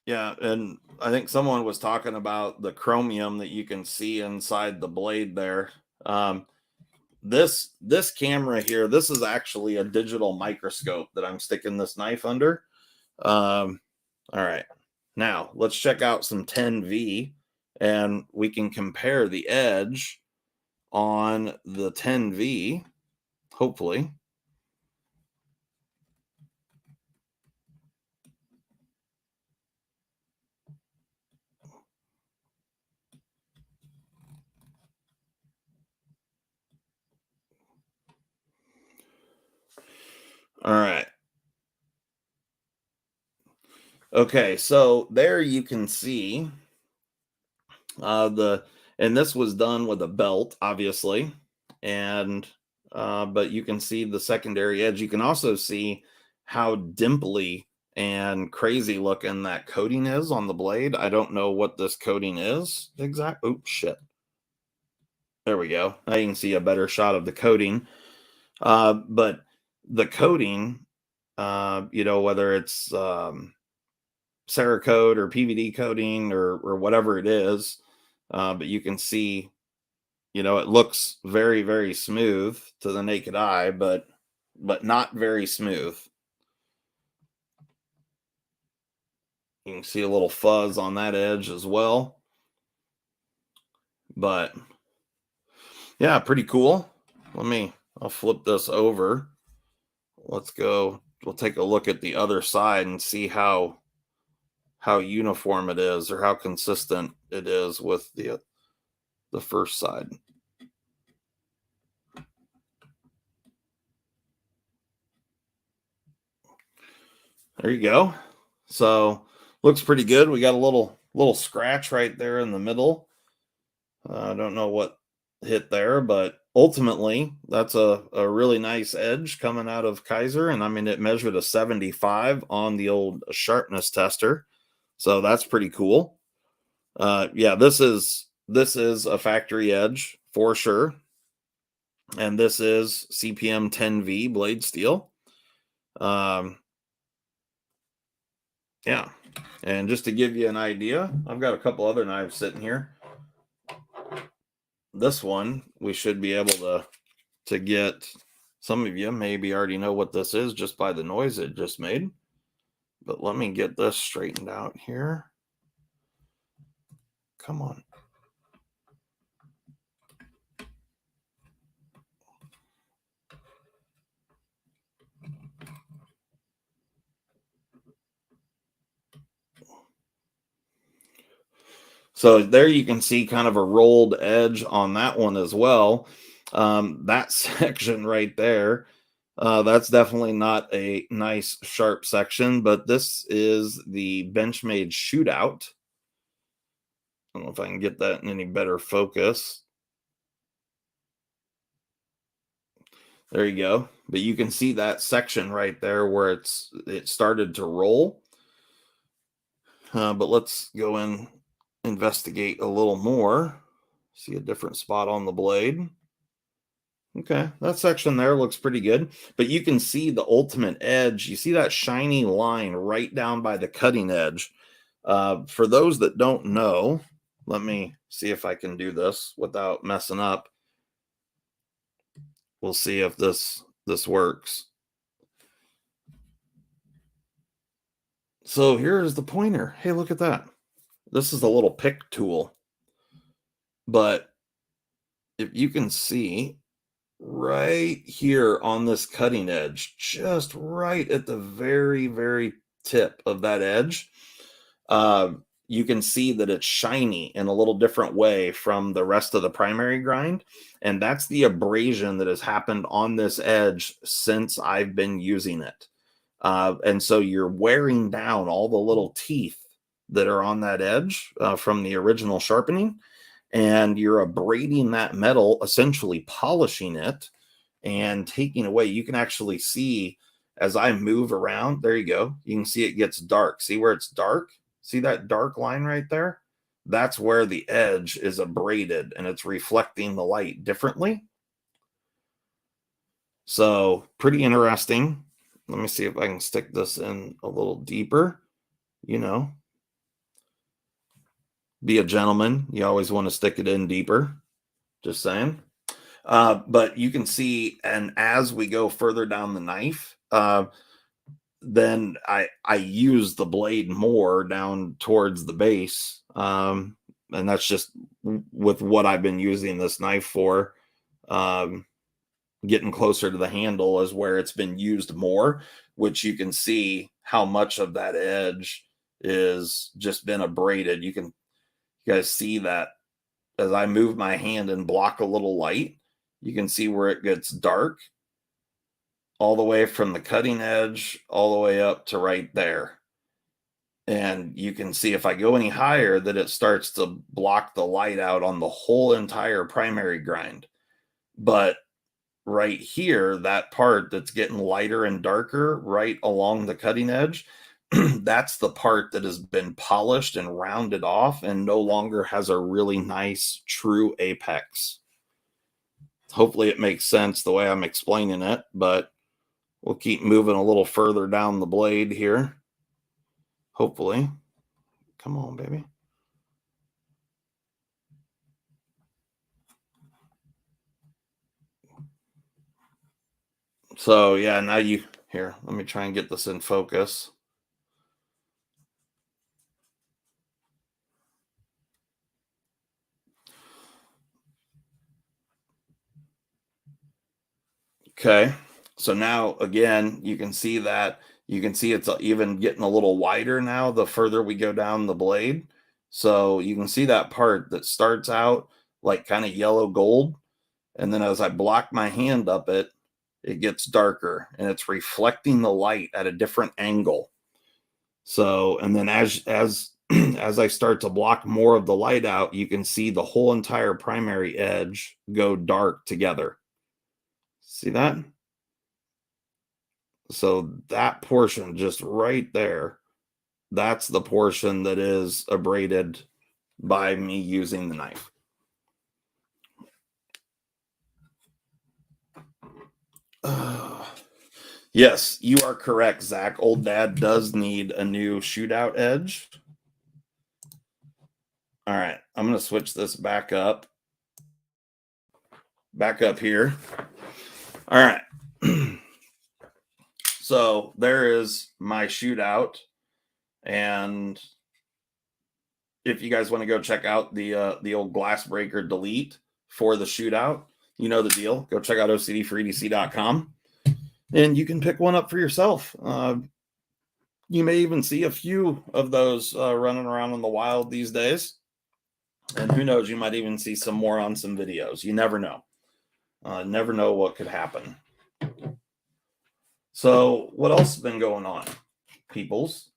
Yeah, and I think someone was talking about the chromium that you can see inside the blade there. Um, this camera here, this is actually a digital microscope that I'm sticking this knife under. All right, now let's check out some 10V, and we can compare the edge on the 10V, hopefully. All right. Okay, so there you can see the and this was done with a belt, obviously, and but you can see the secondary edge. You can also see how dimply and crazy looking that coating is on the blade. I don't know what this coating is exact. Oops, shit. There we go. Now you can see a better shot of the coating. But the coating, whether it's Cerakote or PVD coating or whatever it is, but you can see, it looks very, very smooth to the naked eye, but not very smooth. You can see a little fuzz on that edge as well. But yeah, pretty cool. I'll flip this over. Let's go. We'll take a look at the other side and see how uniform it is or how consistent it is with the first side. There you go. So looks pretty good. We got a little scratch right there in the middle. I don't know what hit there, but ultimately that's a really nice edge coming out of Kaiser. And I mean, it measured a 75 on the old sharpness tester. So that's pretty cool. Yeah, this is a factory edge for sure. And this is CPM 10V blade steel. Yeah. And just to give you an idea, I've got a couple other knives sitting here. This one, we should be able to get, some of you maybe already know what this is just by the noise it just made. But let me get this straightened out here. Come on. So there you can see kind of a rolled edge on that one as well. That section right there, that's definitely not a nice sharp section, but this is the Benchmade shootout. I don't know if I can get that in any better focus. There you go. But you can see that section right there where it started to roll. But let's go and investigate a little more. See a different spot on the blade. Okay, that section there looks pretty good, but you can see the ultimate edge. You see that shiny line right down by the cutting edge. For those that don't know, let me see if I can do this without messing up. We'll see if this works. So here's the pointer. Hey, look at that. This is a little pick tool. But if you can see right here on this cutting edge, just right at the very, very tip of that edge, you can see that it's shiny in a little different way from the rest of the primary grind. And that's the abrasion that has happened on this edge since I've been using it. And so you're wearing down all the little teeth that are on that edge from the original sharpening, and you're abrading that metal, essentially polishing it and taking away. You can actually see as I move around, there you go. You can see it gets dark. See where it's dark? See that dark line right there? That's where the edge is abraded and it's reflecting the light differently. So pretty interesting. Let me see if I can stick this in a little deeper. You know, be a gentleman. You always want to stick it in deeper. Just saying. But you can see, and as we go further down the knife, then I use the blade more down towards the base. And that's just with what I've been using this knife for. Getting closer to the handle is where it's been used more, which you can see how much of that edge is just been abraded. You guys see that as I move my hand and block a little light, you can see where it gets dark all the way from the cutting edge all the way up to right there. And you can see if I go any higher that it starts to block the light out on the whole entire primary grind. But right here, that part that's getting lighter and darker right along the cutting edge, that's the part that has been polished and rounded off and no longer has a really nice true apex. Hopefully it makes sense the way I'm explaining it, but we'll keep moving a little further down the blade here. Hopefully. Come on, baby. So yeah, now here, let me try and get this in focus. Okay, so now again, you can see it's even getting a little wider now the further we go down the blade. So you can see that part that starts out like kind of yellow gold. And then as I block my hand up it gets darker and it's reflecting the light at a different angle. So, and then as as I start to block more of the light out, you can see the whole entire primary edge go dark together. See that? So that portion just right there, that's the portion that is abraded by me using the knife. Yes, you are correct, Zach. Old Dad does need a new shootout edge. All right, I'm going to switch this back up here. All right. So there is my shootout. And if you guys want to go check out the old glass breaker delete for the shootout, you know the deal. Go check out OCD4EDC.com and you can pick one up for yourself. You may even see a few of those running around in the wild these days. And who knows, you might even see some more on some videos. You never know. Never know what could happen. So what else has been going on, peoples?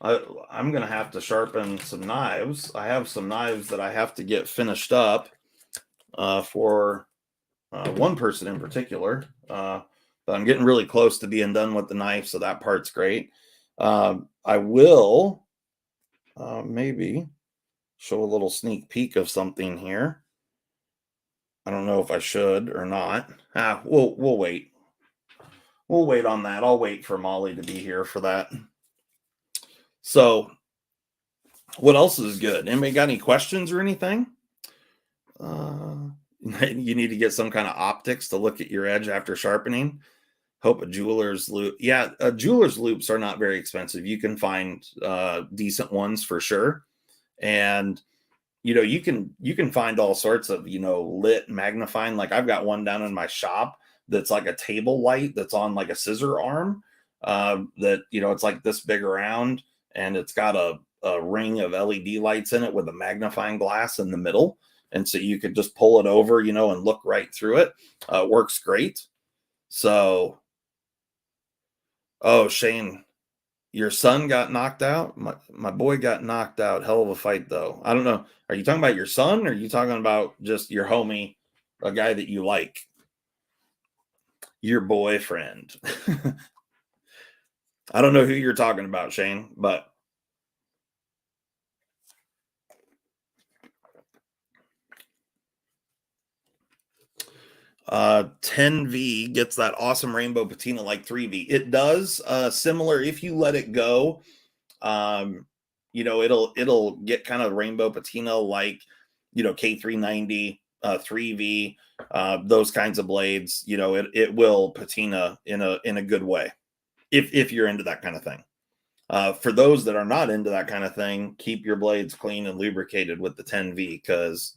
I'm going to have to sharpen some knives. I have some knives that I have to get finished up for one person in particular. But I'm getting really close to being done with the knife, so that part's great. I will maybe show a little sneak peek of something here. I don't know if I should or not. We'll wait. We'll wait on that. I'll wait for Molly to be here for that. So What else is good? Anybody got any questions or anything? You need to get some kind of optics to look at your edge after sharpening. Hope a jeweler's loop. Yeah, jeweler's loops are not very expensive. You can find decent ones for sure. And you can find all sorts of lit magnifying. Like I've got one down in my shop that's like a table light that's on like a scissor arm, that it's like this big around, and it's got a ring of LED lights in it with a magnifying glass in the middle, and so you could just pull it over and look right through it. Works great. So, oh, Shane, your son got knocked out. My boy got knocked out. Hell of a fight, though. I don't know. Are you talking about your son, or are you talking about just your homie, a guy that you like? Your boyfriend. I don't know who you're talking about, Shane, but 10V gets that awesome rainbow patina like 3V. It does similar if you let it go. It'll get kind of rainbow patina like K390, 3V, those kinds of blades. It will patina in a good way if you're into that kind of thing. For those that are not into that kind of thing, keep your blades clean and lubricated with the 10V because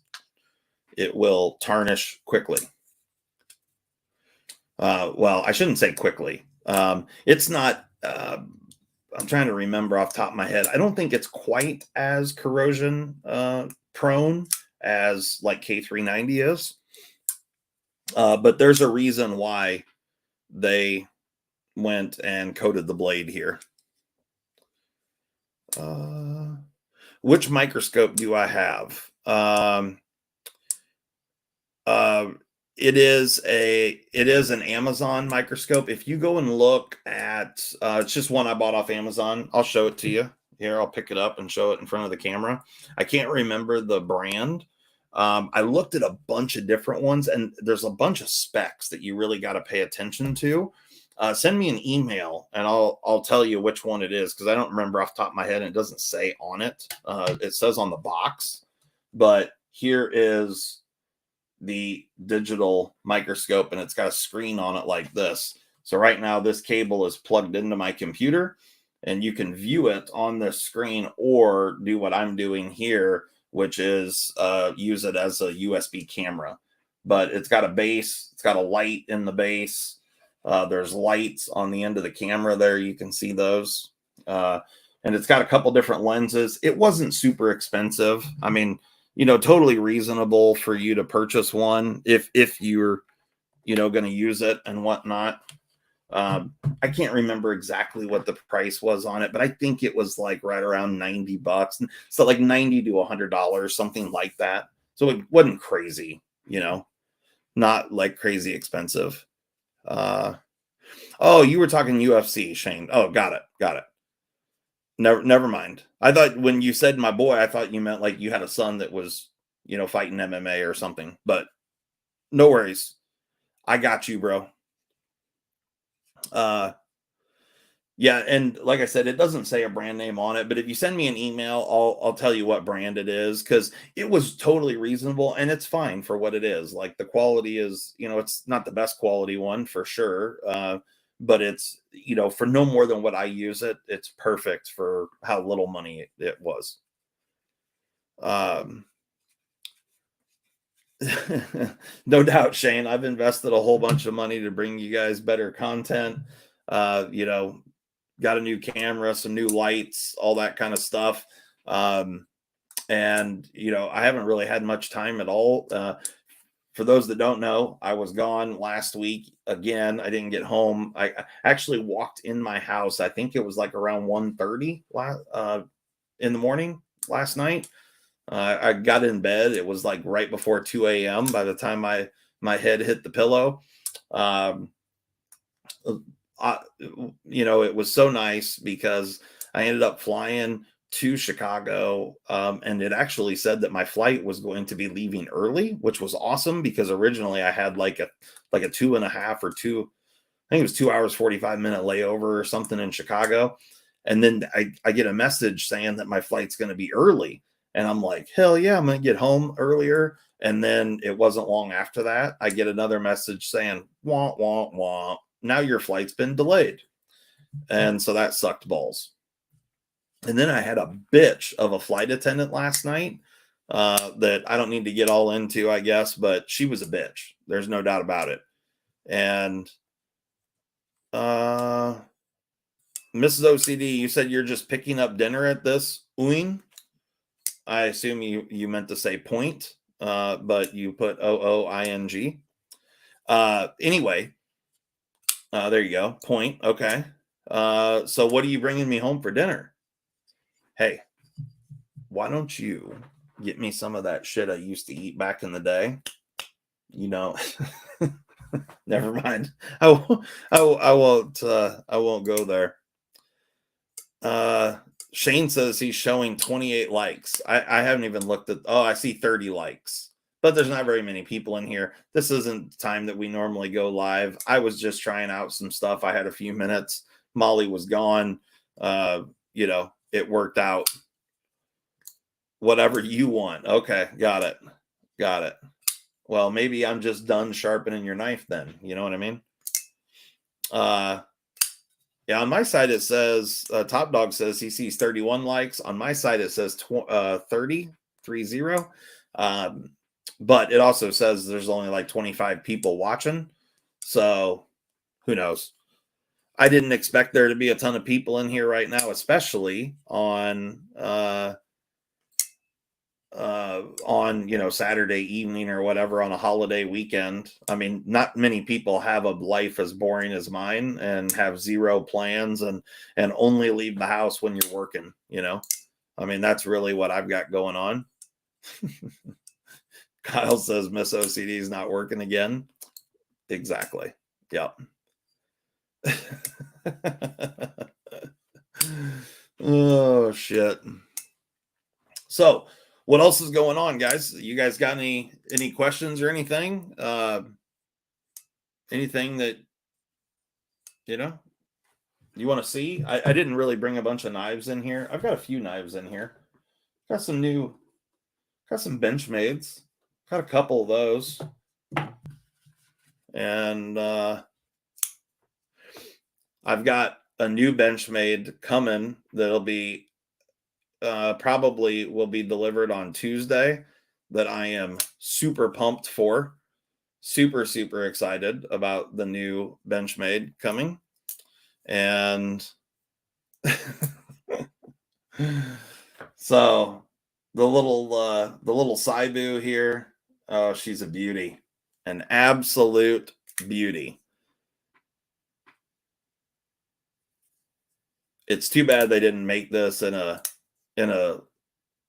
it will tarnish quickly. Well, I shouldn't say quickly. It's not. I'm trying to remember off the top of my head. I don't think it's quite as corrosion prone as like K390 is. But there's a reason why they went and coated the blade here. Which microscope do I have? It is an Amazon microscope. If you go and look at, it's just one I bought off Amazon. I'll show it to you here. I'll pick it up and show it in front of the camera. I can't remember the brand. I looked at a bunch of different ones, and there's a bunch of specs that you really got to pay attention to. Send me an email and I'll tell you which one it is, because I don't remember off the top of my head, and it doesn't say on it. It says on the box, but here is the digital microscope, and it's got a screen on it like this. So right now this cable is plugged into my computer, and you can view it on the screen or do what I'm doing here, which is use it as a USB camera. But it's got a base, it's got a light in the base. There's lights on the end of the camera there. You can see those. And it's got a couple different lenses. It wasn't super expensive. I mean, totally reasonable for you to purchase one if you're, going to use it and whatnot. I can't remember exactly what the price was on it, but I think it was like right around $90. So like $90 to $100, something like that. So it wasn't crazy, not like crazy expensive. Oh, you were talking UFC, Shane. Oh, got it. Never mind. I thought when you said my boy, I thought you meant like you had a son that was, fighting MMA or something, but no worries. I got you, bro. Yeah, and like I said, it doesn't say a brand name on it, but if you send me an email, I'll tell you what brand it is, because it was totally reasonable and it's fine for what it is. Like the quality is, it's not the best quality one for sure, but it's for no more than what I use it, it's perfect for how little money it was. No doubt, Shane. I've invested a whole bunch of money to bring you guys better content. Got a new camera, some new lights, all that kind of stuff. And I haven't really had much time at all. For those that don't know, I was gone last week again. I didn't get home. I actually walked in my house. I think it was like around 1:30 in the morning last night. I got in bed. It was like right before 2 a.m. by the time my head hit the pillow. It was so nice because I ended up flying to Chicago, and it actually said that my flight was going to be leaving early, which was awesome because originally I had like a 2.5 or 2, I think it was 2 hours 45-minute layover or something in Chicago. And then I get a message saying that my flight's going to be early. And I'm like, hell yeah, I'm going to get home earlier. And then it wasn't long after that, I get another message saying, wah, wah, wah, now your flight's been delayed. And so that sucked balls. And then I had a bitch of a flight attendant last night that I don't need to get all into, I guess, but she was a bitch. There's no doubt about it. And Mrs. OCD, you said you're just picking up dinner at this Oing. I assume you meant to say point, but you put OOING. Anyway, there you go. Point. Okay. So what are you bringing me home for dinner? Hey, why don't you get me some of that shit I used to eat back in the day? You know, never mind. I won't go there. Shane says he's showing 28 likes. I haven't even looked at, I see 30 likes, but there's not very many people in here. This isn't the time that we normally go live. I was just trying out some stuff. I had a few minutes. Molly was gone. It worked out. Whatever you want. Okay. Got it. Well, maybe I'm just done sharpening your knife then. You know what I mean? Yeah, on my side it says Top Dog says he sees 31 likes. On my side it says 30. But it also says there's only like 25 people watching. So who knows? I didn't expect there to be a ton of people in here right now, especially on Saturday evening or whatever on a holiday weekend. I mean, not many people have a life as boring as mine and have zero plans and only leave the house when you're working, I mean, that's really what I've got going on. Kyle says Miss OCD is not working again. Exactly. Yep. Oh shit. So what else is going on, guys? You guys got any questions or anything? Anything that you want to see? I didn't really bring a bunch of knives in here. I've got a few knives in here. Got some Benchmades. Got a couple of those. And I've got a new Benchmade coming that'll be probably will be delivered on Tuesday that I am super pumped for. Super, super excited about the new Benchmade coming. And so the little Saibu here, oh, she's a beauty. An absolute beauty. It's too bad they didn't make this in a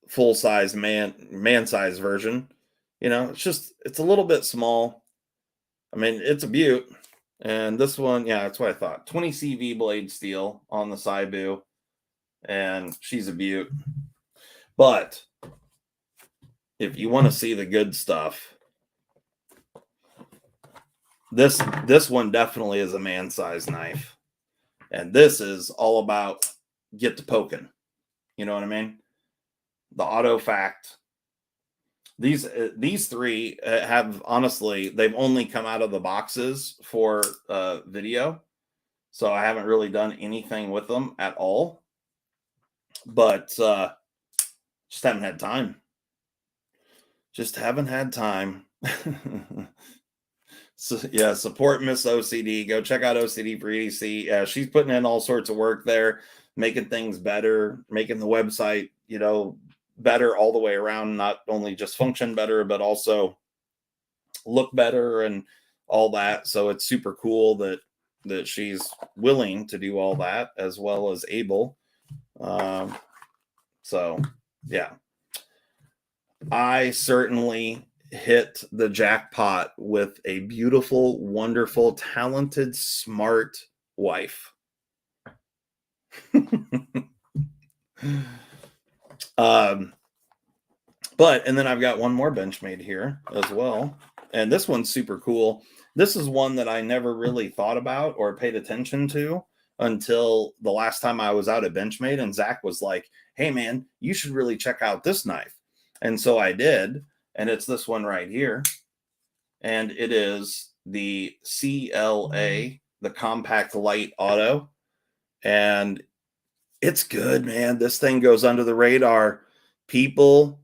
full-size man-size version. It's a little bit small. I mean, it's a beaut. And this one, yeah, that's what I thought. 20 CV blade steel on the Saibu. And she's a beaut. But if you want to see the good stuff, this one definitely is a man-size knife. And this is all about get to poking. You know what I mean? The auto fact. These three have, honestly, they've only come out of the boxes for video. So I haven't really done anything with them at all. But just haven't had time. Just haven't had time. So yeah, support Miss OCD. Go check out OCD for EDC. She's putting in all sorts of work there, making things better, making the website, better all the way around, not only just function better, but also look better and all that. So it's super cool that she's willing to do all that as well as able. So yeah, I certainly hit the jackpot with a beautiful, wonderful, talented, smart wife. And then I've got one more Benchmade here as well. And this one's super cool. This is one that I never really thought about or paid attention to until the last time I was out at Benchmade, and Zach was like, hey man, you should really check out this knife. And so I did, and it's this one right here. And it is the CLA, the Compact Light Auto. And it's good, man. This thing goes under the radar. People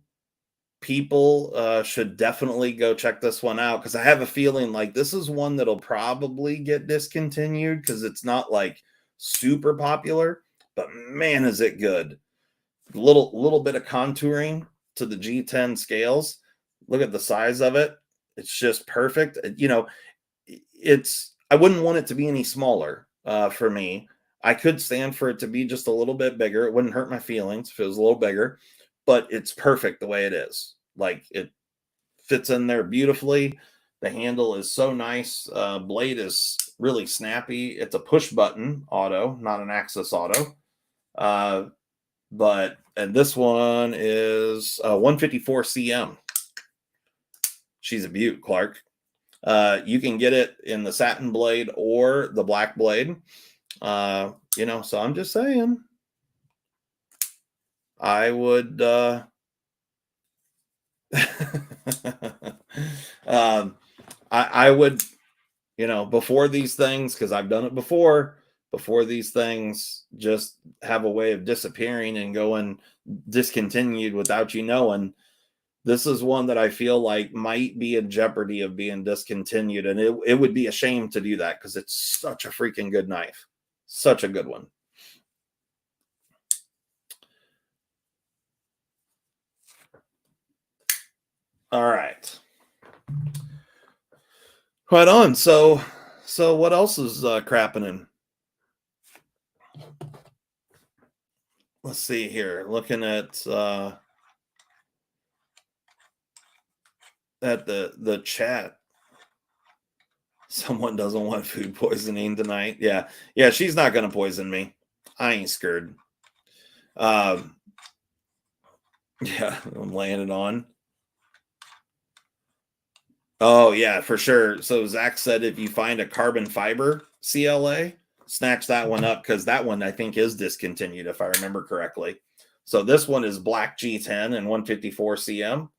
should definitely go check this one out, because I have a feeling like this is one that'll probably get discontinued because it's not like super popular, but man, is it good. Little bit of contouring to the G10 scales. Look at the size of it. It's just perfect. You know, I wouldn't want it to be any smaller for me. I could stand for it to be just a little bit bigger. It wouldn't hurt my feelings if it was a little bigger, but it's perfect the way it is. Like, it fits in there beautifully. The handle is so nice. Blade is really snappy. It's a push button auto, not an axis auto. And this one is 154 CM. She's a beaut, Clark. You can get it in the satin blade or the black blade. You know, so I'm just saying, I would I would, you know, before these things, because I've done it before these things just have a way of disappearing and going discontinued without you knowing. This is one that I feel like might be in jeopardy of being discontinued, and it would be a shame to do that because it's such a freaking good knife. Such a good one. All right. Right on. So what else is crapping? Let's see here. Looking at the chat. Someone doesn't want food poisoning tonight. Yeah, she's not gonna poison me. I ain't scared. Yeah, I'm laying it on. Oh yeah, for sure. So Zach said if you find a carbon fiber CLA, snatch that one up, because that one I think is discontinued if I remember correctly. So this one is black G10 and 154 CM.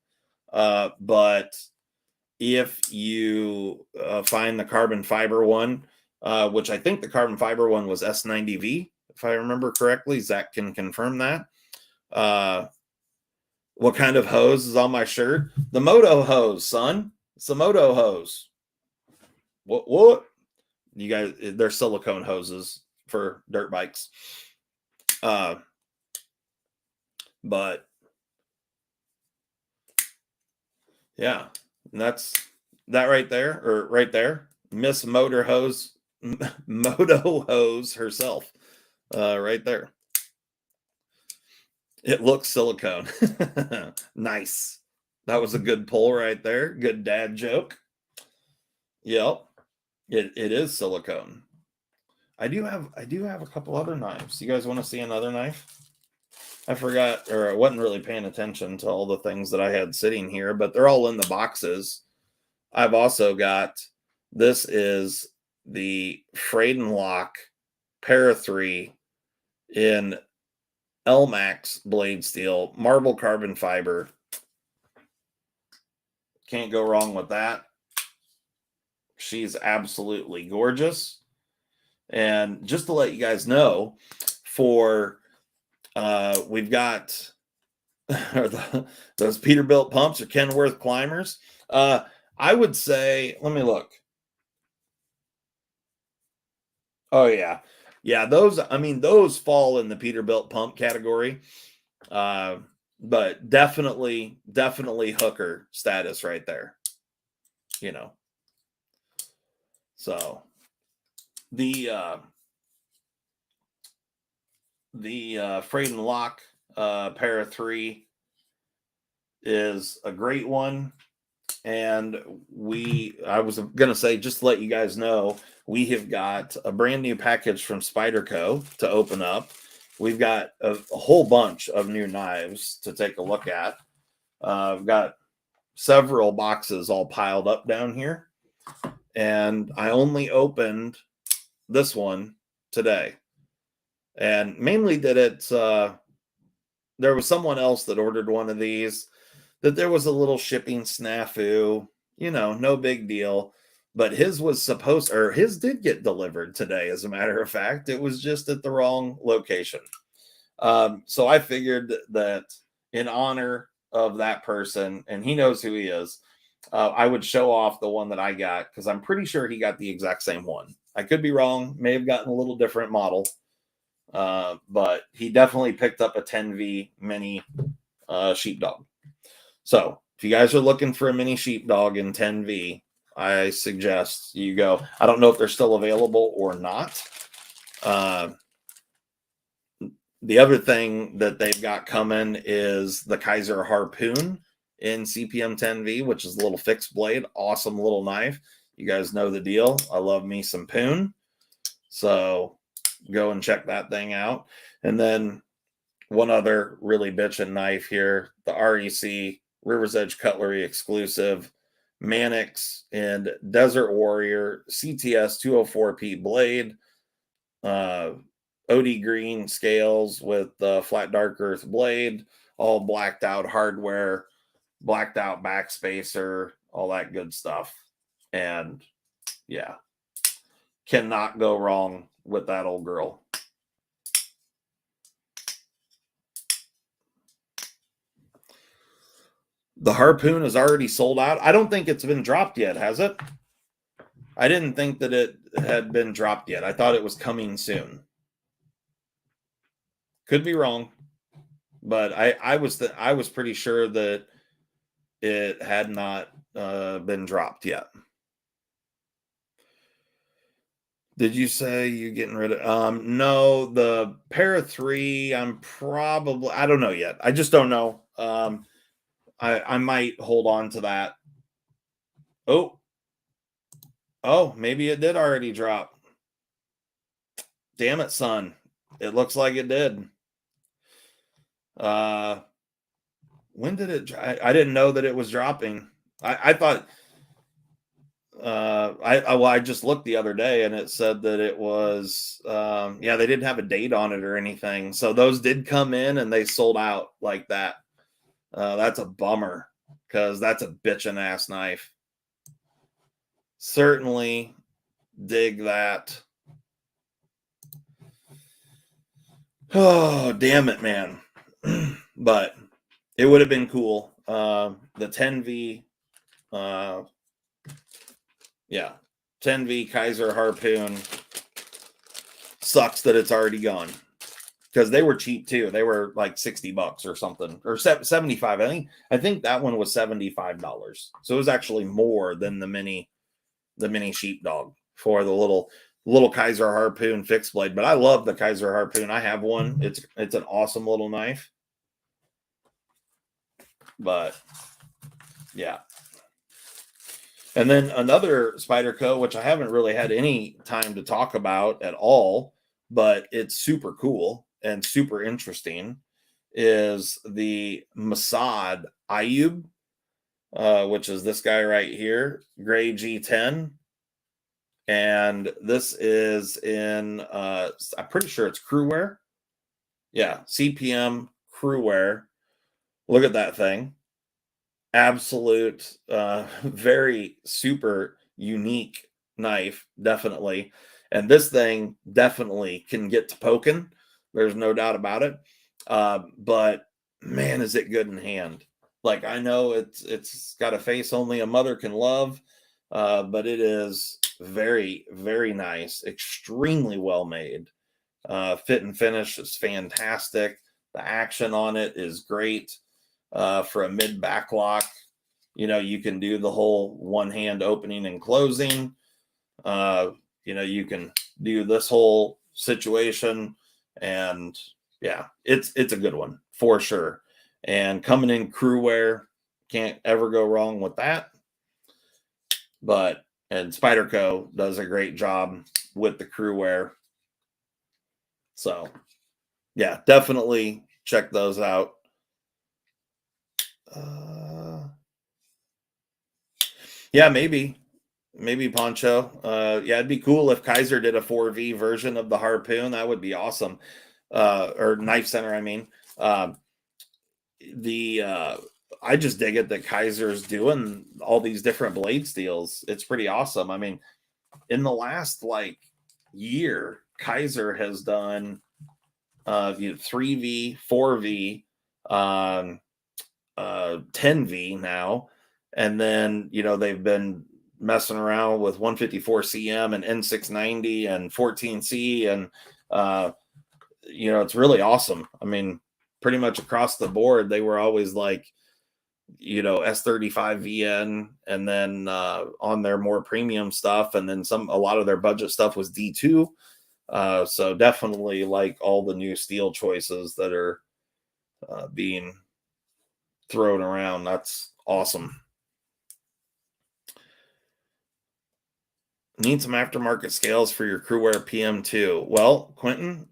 But if you find the carbon fiber one, which I think the carbon fiber one was S90V, if I remember correctly, Zach can confirm that. What kind of hose is on my shirt? The Moto hose, son. It's the Moto hose. What? You guys, they're silicone hoses for dirt bikes. But yeah, and that's that right there, or right there. Miss Moto Hose herself, right there. It looks silicone. Nice. That was a good pull right there. Good dad joke. Yep. It is silicone. I do have a couple other knives. You guys want to see another knife? I forgot, or I wasn't really paying attention to all the things that I had sitting here, but they're all in the boxes. I've also got, this is the Friedenlock Para 3 in Elmax blade steel, marble carbon fiber. Can't go wrong with that. She's absolutely gorgeous. And just to let you guys know, for we've got those Peterbilt pumps or Kenworth climbers. I would say, let me look. Oh yeah. Those, I mean, those fall in the Peterbilt pump category. But definitely hooker status right there. You know. So the Friedenlock Para 3 is a great one. And I was going to say, just to let you guys know, we have got a brand new package from Spyderco to open up. We've got a whole bunch of new knives to take a look at. I've got several boxes all piled up down here. And I only opened this one today. And mainly that it's there was someone else that ordered one of these, that there was a little shipping snafu, no big deal. But his was supposed, or his did get delivered today, as a matter of fact. It was just at the wrong location. So I figured that in honor of that person, and he knows who he is, I would show off the one that I got, because I'm pretty sure he got the exact same one. I could be wrong, may have gotten a little different model, but he definitely picked up a 10V mini sheepdog. So if you guys are looking for a mini sheepdog in 10V, I suggest you go. I don't know if they're still available or not. The other thing that they've got coming is the Kaiser Harpoon in CPM 10V, which is a little fixed blade. Awesome little knife. You guys know the deal. I love me some poon. So go and check that thing out. And then one other really bitchin' knife here, the REC River's Edge Cutlery exclusive Mannix and Desert Warrior CTS 204P blade. OD green scales with the flat dark earth blade, all blacked out hardware, blacked out backspacer, all that good stuff. And yeah, cannot go wrong with that old girl. The Harpoon is already sold out. I don't think it's been dropped yet, has it? I didn't think that it had been dropped yet. I thought it was coming soon. Could be wrong, but I was pretty sure that it had not been dropped yet. Did you say you're getting rid of? No, the Para 3. I don't know yet. I just don't know. I might hold on to that. Oh, maybe it did already drop. Damn it, son. It looks like it did. When did it? I didn't know that it was dropping. I thought. I just looked the other day and it said that it was. They didn't have a date on it or anything. So those did come in and they sold out like that. That's a bummer, because that's a bitchin' ass knife. Certainly dig that. Oh, damn it, man. But it would have been cool. The 10V, 10V Kaiser Harpoon. Sucks that it's already gone, because they were cheap too. They were like $60 or something, or 75. I think that one was $75. So it was actually more than the mini sheepdog for the little Kaiser Harpoon fixed blade. But I love the Kaiser Harpoon. I have one. It's an awesome little knife. But yeah. And then another Spyderco, which I haven't really had any time to talk about at all, but it's super cool and super interesting, is the Mossad Ayub, which is this guy right here, Gray G10. And this is in, I'm pretty sure it's crew wear. Yeah, CPM crew wear. Look at that thing. Absolute, very super unique knife, definitely. And this thing definitely can get to poking. There's no doubt about it. But man, is it good in hand. Like, I know it's got a face only a mother can love, but it is very, very nice, extremely well made. Fit and finish is fantastic. The action on it is great. For a mid back lock, you can do the whole one hand opening and closing. You can do this whole situation, and yeah, it's a good one for sure. And coming in crew wear, can't ever go wrong with that. And Spyderco does a great job with the crew wear. So yeah, definitely check those out. Yeah, maybe maybe Poncho. Yeah, it'd be cool if Kaiser did a 4V version of the harpoon. That would be awesome. Or Knife Center, I mean. The I just dig it that Kaiser's doing all these different blade steels. It's pretty awesome. I mean, in the last like year, Kaiser has done 3V, 4V, 10V now, and then they've been messing around with 154 cm and N690 and 14C, and it's really awesome. I mean, pretty much across the board, they were always like S35 VN, and then on their more premium stuff, and then a lot of their budget stuff was D2. So definitely like all the new steel choices that are being thrown around. That's awesome. Need some aftermarket scales for your Crewwear PM2. Well, Quentin,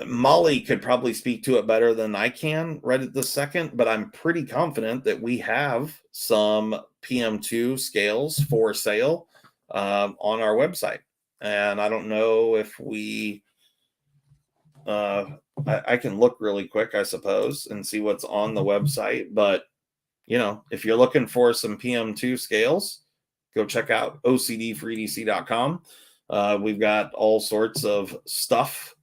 Molly could probably speak to it better than I can right at this second, but I'm pretty confident that we have some PM2 scales for sale on our website. And I don't know if we, I can look really quick, I suppose, and see what's on the website. But, if you're looking for some PM2 scales, go check out OCD4EDC.com. We've got all sorts of stuff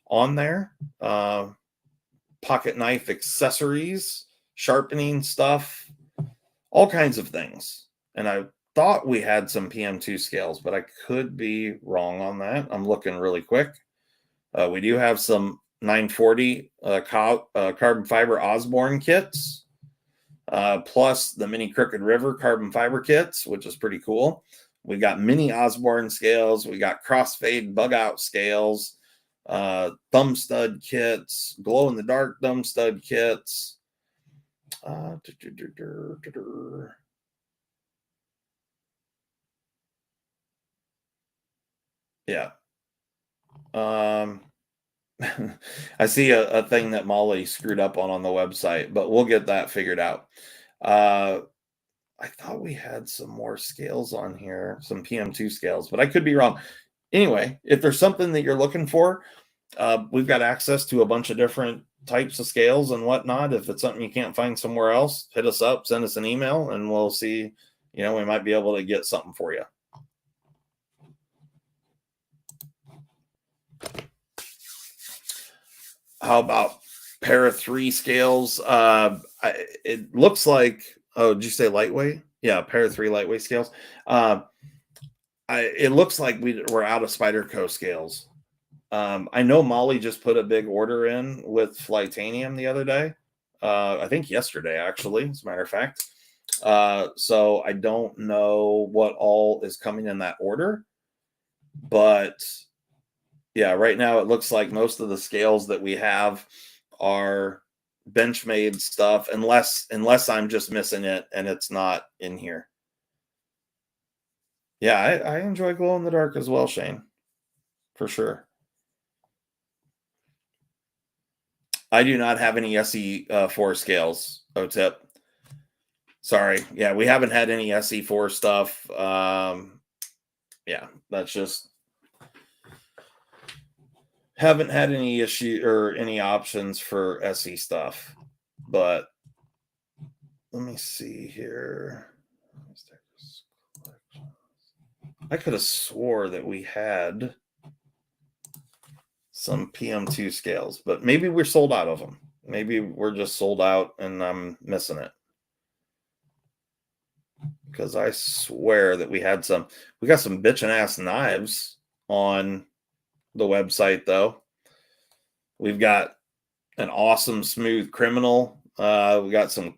on there, pocket knife accessories, sharpening stuff, all kinds of things. And I thought we had some PM2 scales, but I could be wrong on that. I'm looking really quick. We do have some 940 carbon fiber Osborne kits, plus the mini Crooked River carbon fiber kits, which is pretty cool. We got mini Osborne scales. We got crossfade bug out scales, thumb stud kits, glow in the dark thumb stud kits. Yeah. I see a thing that Molly screwed up on the website, but we'll get that figured out. I thought we had some more scales on here, some PM2 scales, but I could be wrong. Anyway, if there's something that you're looking for, we've got access to a bunch of different types of scales and whatnot. If it's something you can't find somewhere else, hit us up, send us an email, and we'll see, we might be able to get something for you. How about para 3 scales? It looks like, did you say lightweight? Yeah, para 3 lightweight scales. It looks like we're out of Spyderco scales. I know Molly just put a big order in with Flytanium the other day. I think yesterday, actually, as a matter of fact. So I don't know what all is coming in that order, but yeah, right now it looks like most of the scales that we have are Benchmade stuff, unless I'm just missing it and it's not in here. Yeah, I enjoy glow in the dark as well, Shane, for sure. I do not have any SE4 scales, OTIP. Sorry. Yeah, we haven't had any SE4 stuff. Yeah, that's just haven't had any issue or any options for SE stuff. But let me see here. I could have swore that we had some PM2 scales, but maybe we're sold out of them. Maybe we're just sold out and I'm missing it. Because I swear that we got some bitchin' ass knives on the website, though. We've got an awesome smooth criminal. We got some,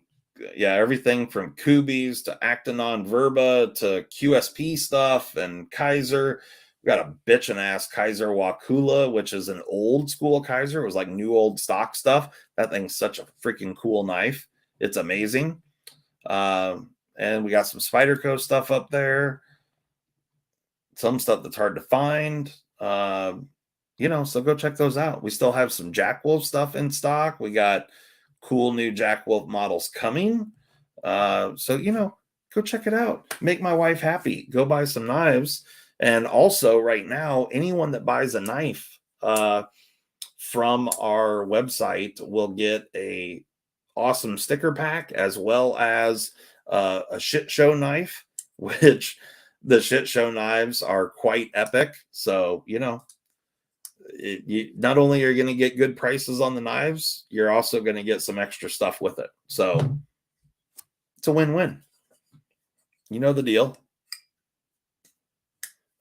everything from Kubi's to Actinon Verba to QSP stuff and Kaiser. We got a bitchin' ass Kaiser Wakula, which is an old school Kaiser. It was like new old stock stuff. That thing's such a freaking cool knife. It's amazing. And we got some Spyderco stuff up there. Some stuff that's hard to find. So go check those out. We still have some Jack Wolf stuff in stock. We got cool new Jack Wolf models coming. So Go check it out. Make my wife happy. Go buy some knives. And also, right now, anyone that buys a knife from our website will get a awesome sticker pack, as well as a shit show knife, which the shit show knives are quite epic. So, not only are you going to get good prices on the knives, you're also going to get some extra stuff with it. So it's a win-win. You know the deal.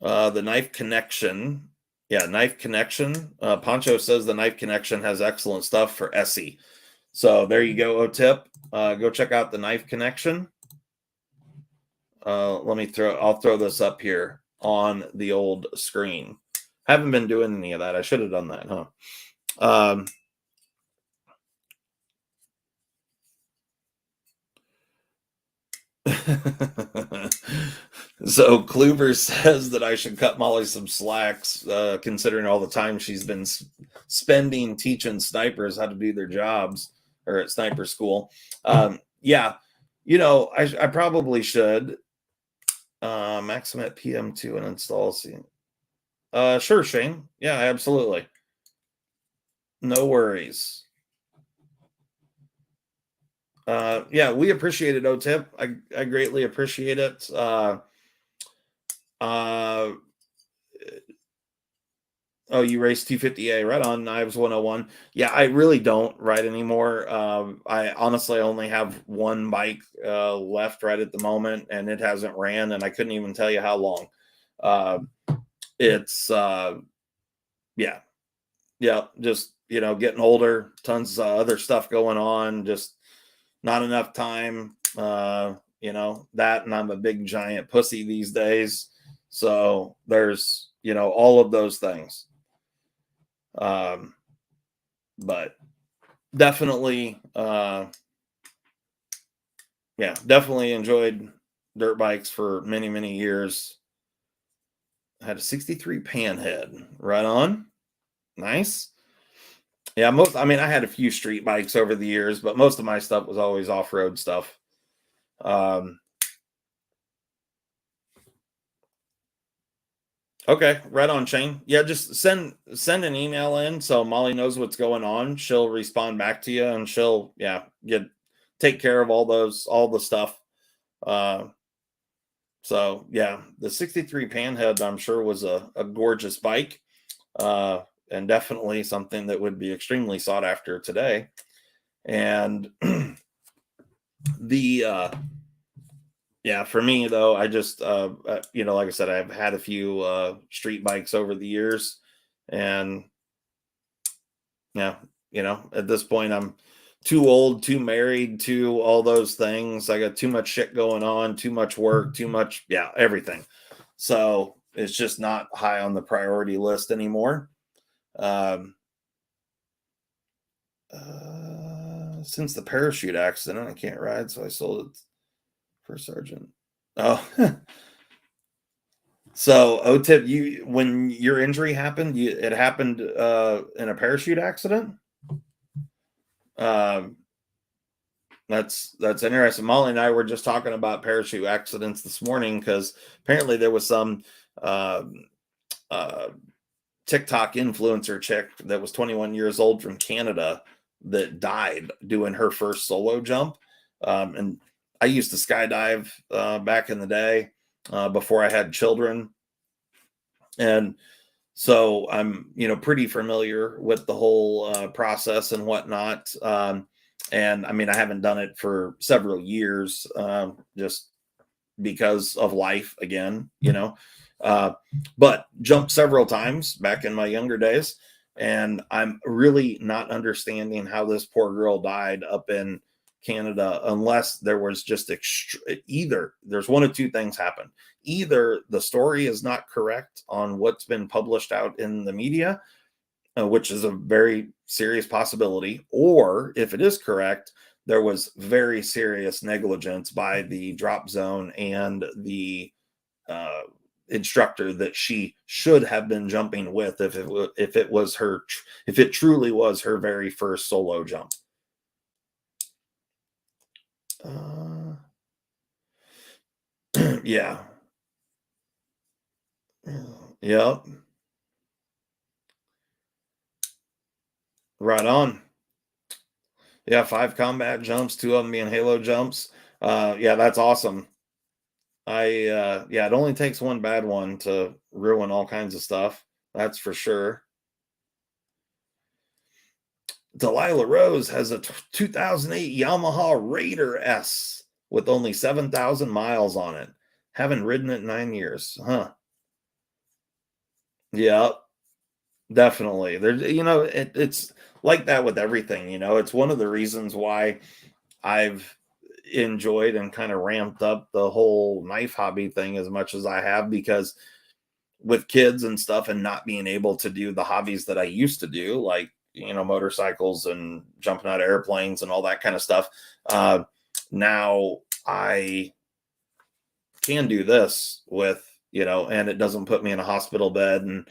The Knife Connection. Yeah, Knife Connection. Poncho says the Knife Connection has excellent stuff for Essie. So there you go, OTIP. Go check out the Knife Connection. I'll throw this up here on the old screen. Haven't been doing any of that. I should have done that, huh? So Kluber says that I should cut Molly some slacks, considering all the time she's been spending teaching snipers how to do their jobs, or at sniper school. Yeah, I probably should. Maxim at PM2 and install scene. Sure, Shane. Yeah, absolutely. No worries. Yeah, we appreciate it, OTIP. I greatly appreciate it. Oh, you race 250A, right on. Knives 101. Yeah, I really don't ride anymore. I honestly only have one bike left right at the moment, and it hasn't ran, and I couldn't even tell you how long. It's just getting older, tons of other stuff going on, just not enough time. That, and I'm a big giant pussy these days, so there's all of those things. But definitely, definitely enjoyed dirt bikes for many, many years. I had a 63 Panhead. Right on. Nice. Yeah, I had a few street bikes over the years, but most of my stuff was always off-road stuff. Okay, right on, Shane. Yeah, just send an email in so Molly knows what's going on. She'll respond back to you, and she'll take care of all the stuff. So yeah, the 63 Panhead, I'm sure, was a gorgeous bike, and definitely something that would be extremely sought after today. And for me though, I just like I said, I've had a few street bikes over the years, and at this point I'm too old, too married, to all those things. I got too much shit going on, too much work, too much everything. So it's just not high on the priority list anymore. Since the parachute accident, I can't ride, so I sold it for Sergeant. Oh, so OTIP, when your injury happened, it happened in a parachute accident. That's interesting. Molly and I were just talking about parachute accidents this morning, because apparently there was some TikTok influencer chick that was 21 years old from Canada that died doing her first solo jump. And I used to skydive back in the day before I had children. And so I'm, pretty familiar with the whole process and whatnot. And I haven't done it for several years, just because of life again, but jumped several times back in my younger days. And I'm really not understanding how this poor girl died up in Canada, unless there was just either there's one of two things happen. Either the story is not correct on what's been published out in the media, which is a very serious possibility, or if it is correct, there was very serious negligence by the drop zone and the instructor that she should have been jumping with, if it truly was her very first solo jump. Yeah. Yep. Right on. Yeah, 5 combat jumps, 2 of them being halo jumps. Yeah, that's awesome. Yeah, it only takes one bad one to ruin all kinds of stuff. That's for sure. Delilah Rose has a 2008 Yamaha Raider S with only 7,000 miles on it. Haven't ridden it in 9 years. Huh. Yeah, definitely. There's, it's like that with everything. It's one of the reasons why I've enjoyed and kind of ramped up the whole knife hobby thing as much as I have, because with kids and stuff and not being able to do the hobbies that I used to do, like, motorcycles and jumping out of airplanes and all that kind of stuff. Now I can do this with, and it doesn't put me in a hospital bed. And,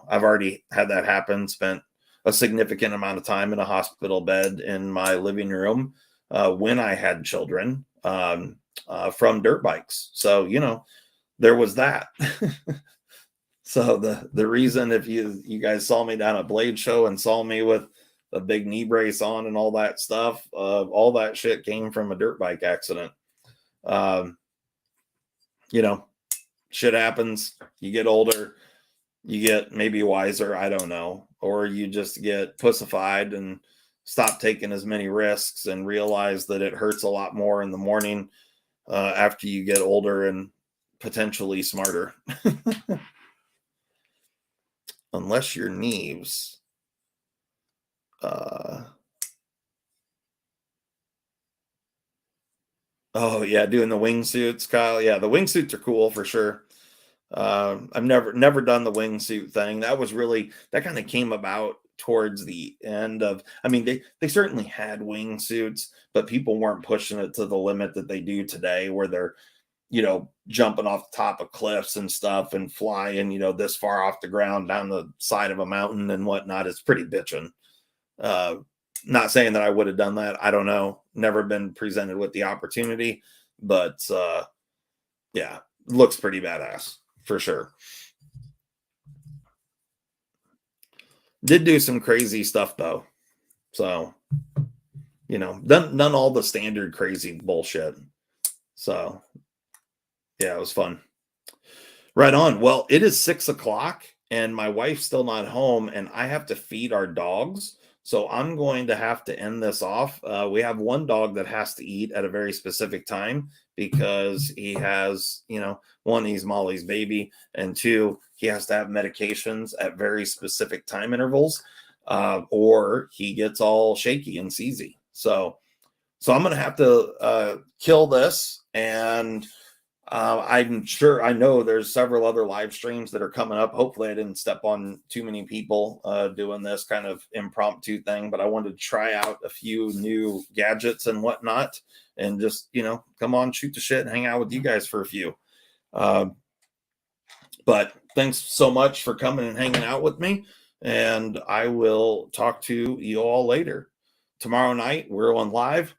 I've already had that happen, spent a significant amount of time in a hospital bed in my living room when I had children from dirt bikes. So, there was that. So the reason, if you guys saw me down at Blade Show and saw me with a big knee brace on and all that stuff, all that shit came from a dirt bike accident. Um, you know, Shit happens. You get older, you get maybe wiser, I don't know, or you just get pussified and stop taking as many risks and realize that it hurts a lot more in the morning after you get older and potentially smarter. Unless you're Neves. Oh yeah, doing the wingsuits, Kyle. Yeah, the wingsuits are cool for sure. I've never done the wingsuit thing. That kind of came about towards the end of. I mean, they certainly had wingsuits, but people weren't pushing it to the limit that they do today, where they're jumping off the top of cliffs and stuff and flying this far off the ground down the side of a mountain and whatnot. It's pretty bitching. Uh, Not saying that I would have done that. I don't know. Never been presented with the opportunity, but yeah, looks pretty badass for sure. Did do some crazy stuff though. So, done all the standard crazy bullshit. So, yeah, it was fun. Right on. Well, it is 6 o'clock and my wife's still not home and I have to feed our dogs. So I'm going to have to end this off. We have one dog that has to eat at a very specific time because he has, one, he's Molly's baby, and two, he has to have medications at very specific time intervals, or he gets all shaky and seezy. So I'm going to have to kill this, and I know there's several other live streams that are coming up. Hopefully I didn't step on too many people doing this kind of impromptu thing, but I wanted to try out a few new gadgets and whatnot and just, come on, shoot the shit and hang out with you guys for a few. But thanks so much for coming and hanging out with me, and I will talk to you all later. Tomorrow night, we're on live,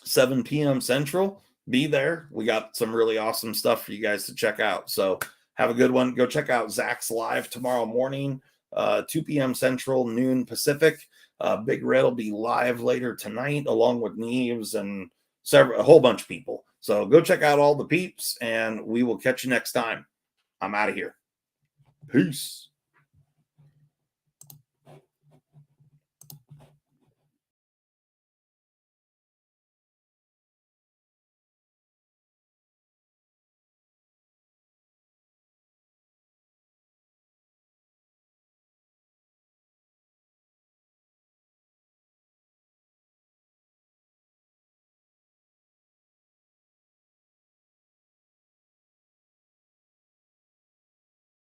7 p.m. Central. Be there. We got some really awesome stuff for you guys to check out. So have a good one. Go check out Zach's live tomorrow morning, 2 p.m. Central, noon Pacific. Big Red will be live later tonight, along with Neves and a whole bunch of people. So go check out all the peeps, and we will catch you next time. I'm out of here. Peace.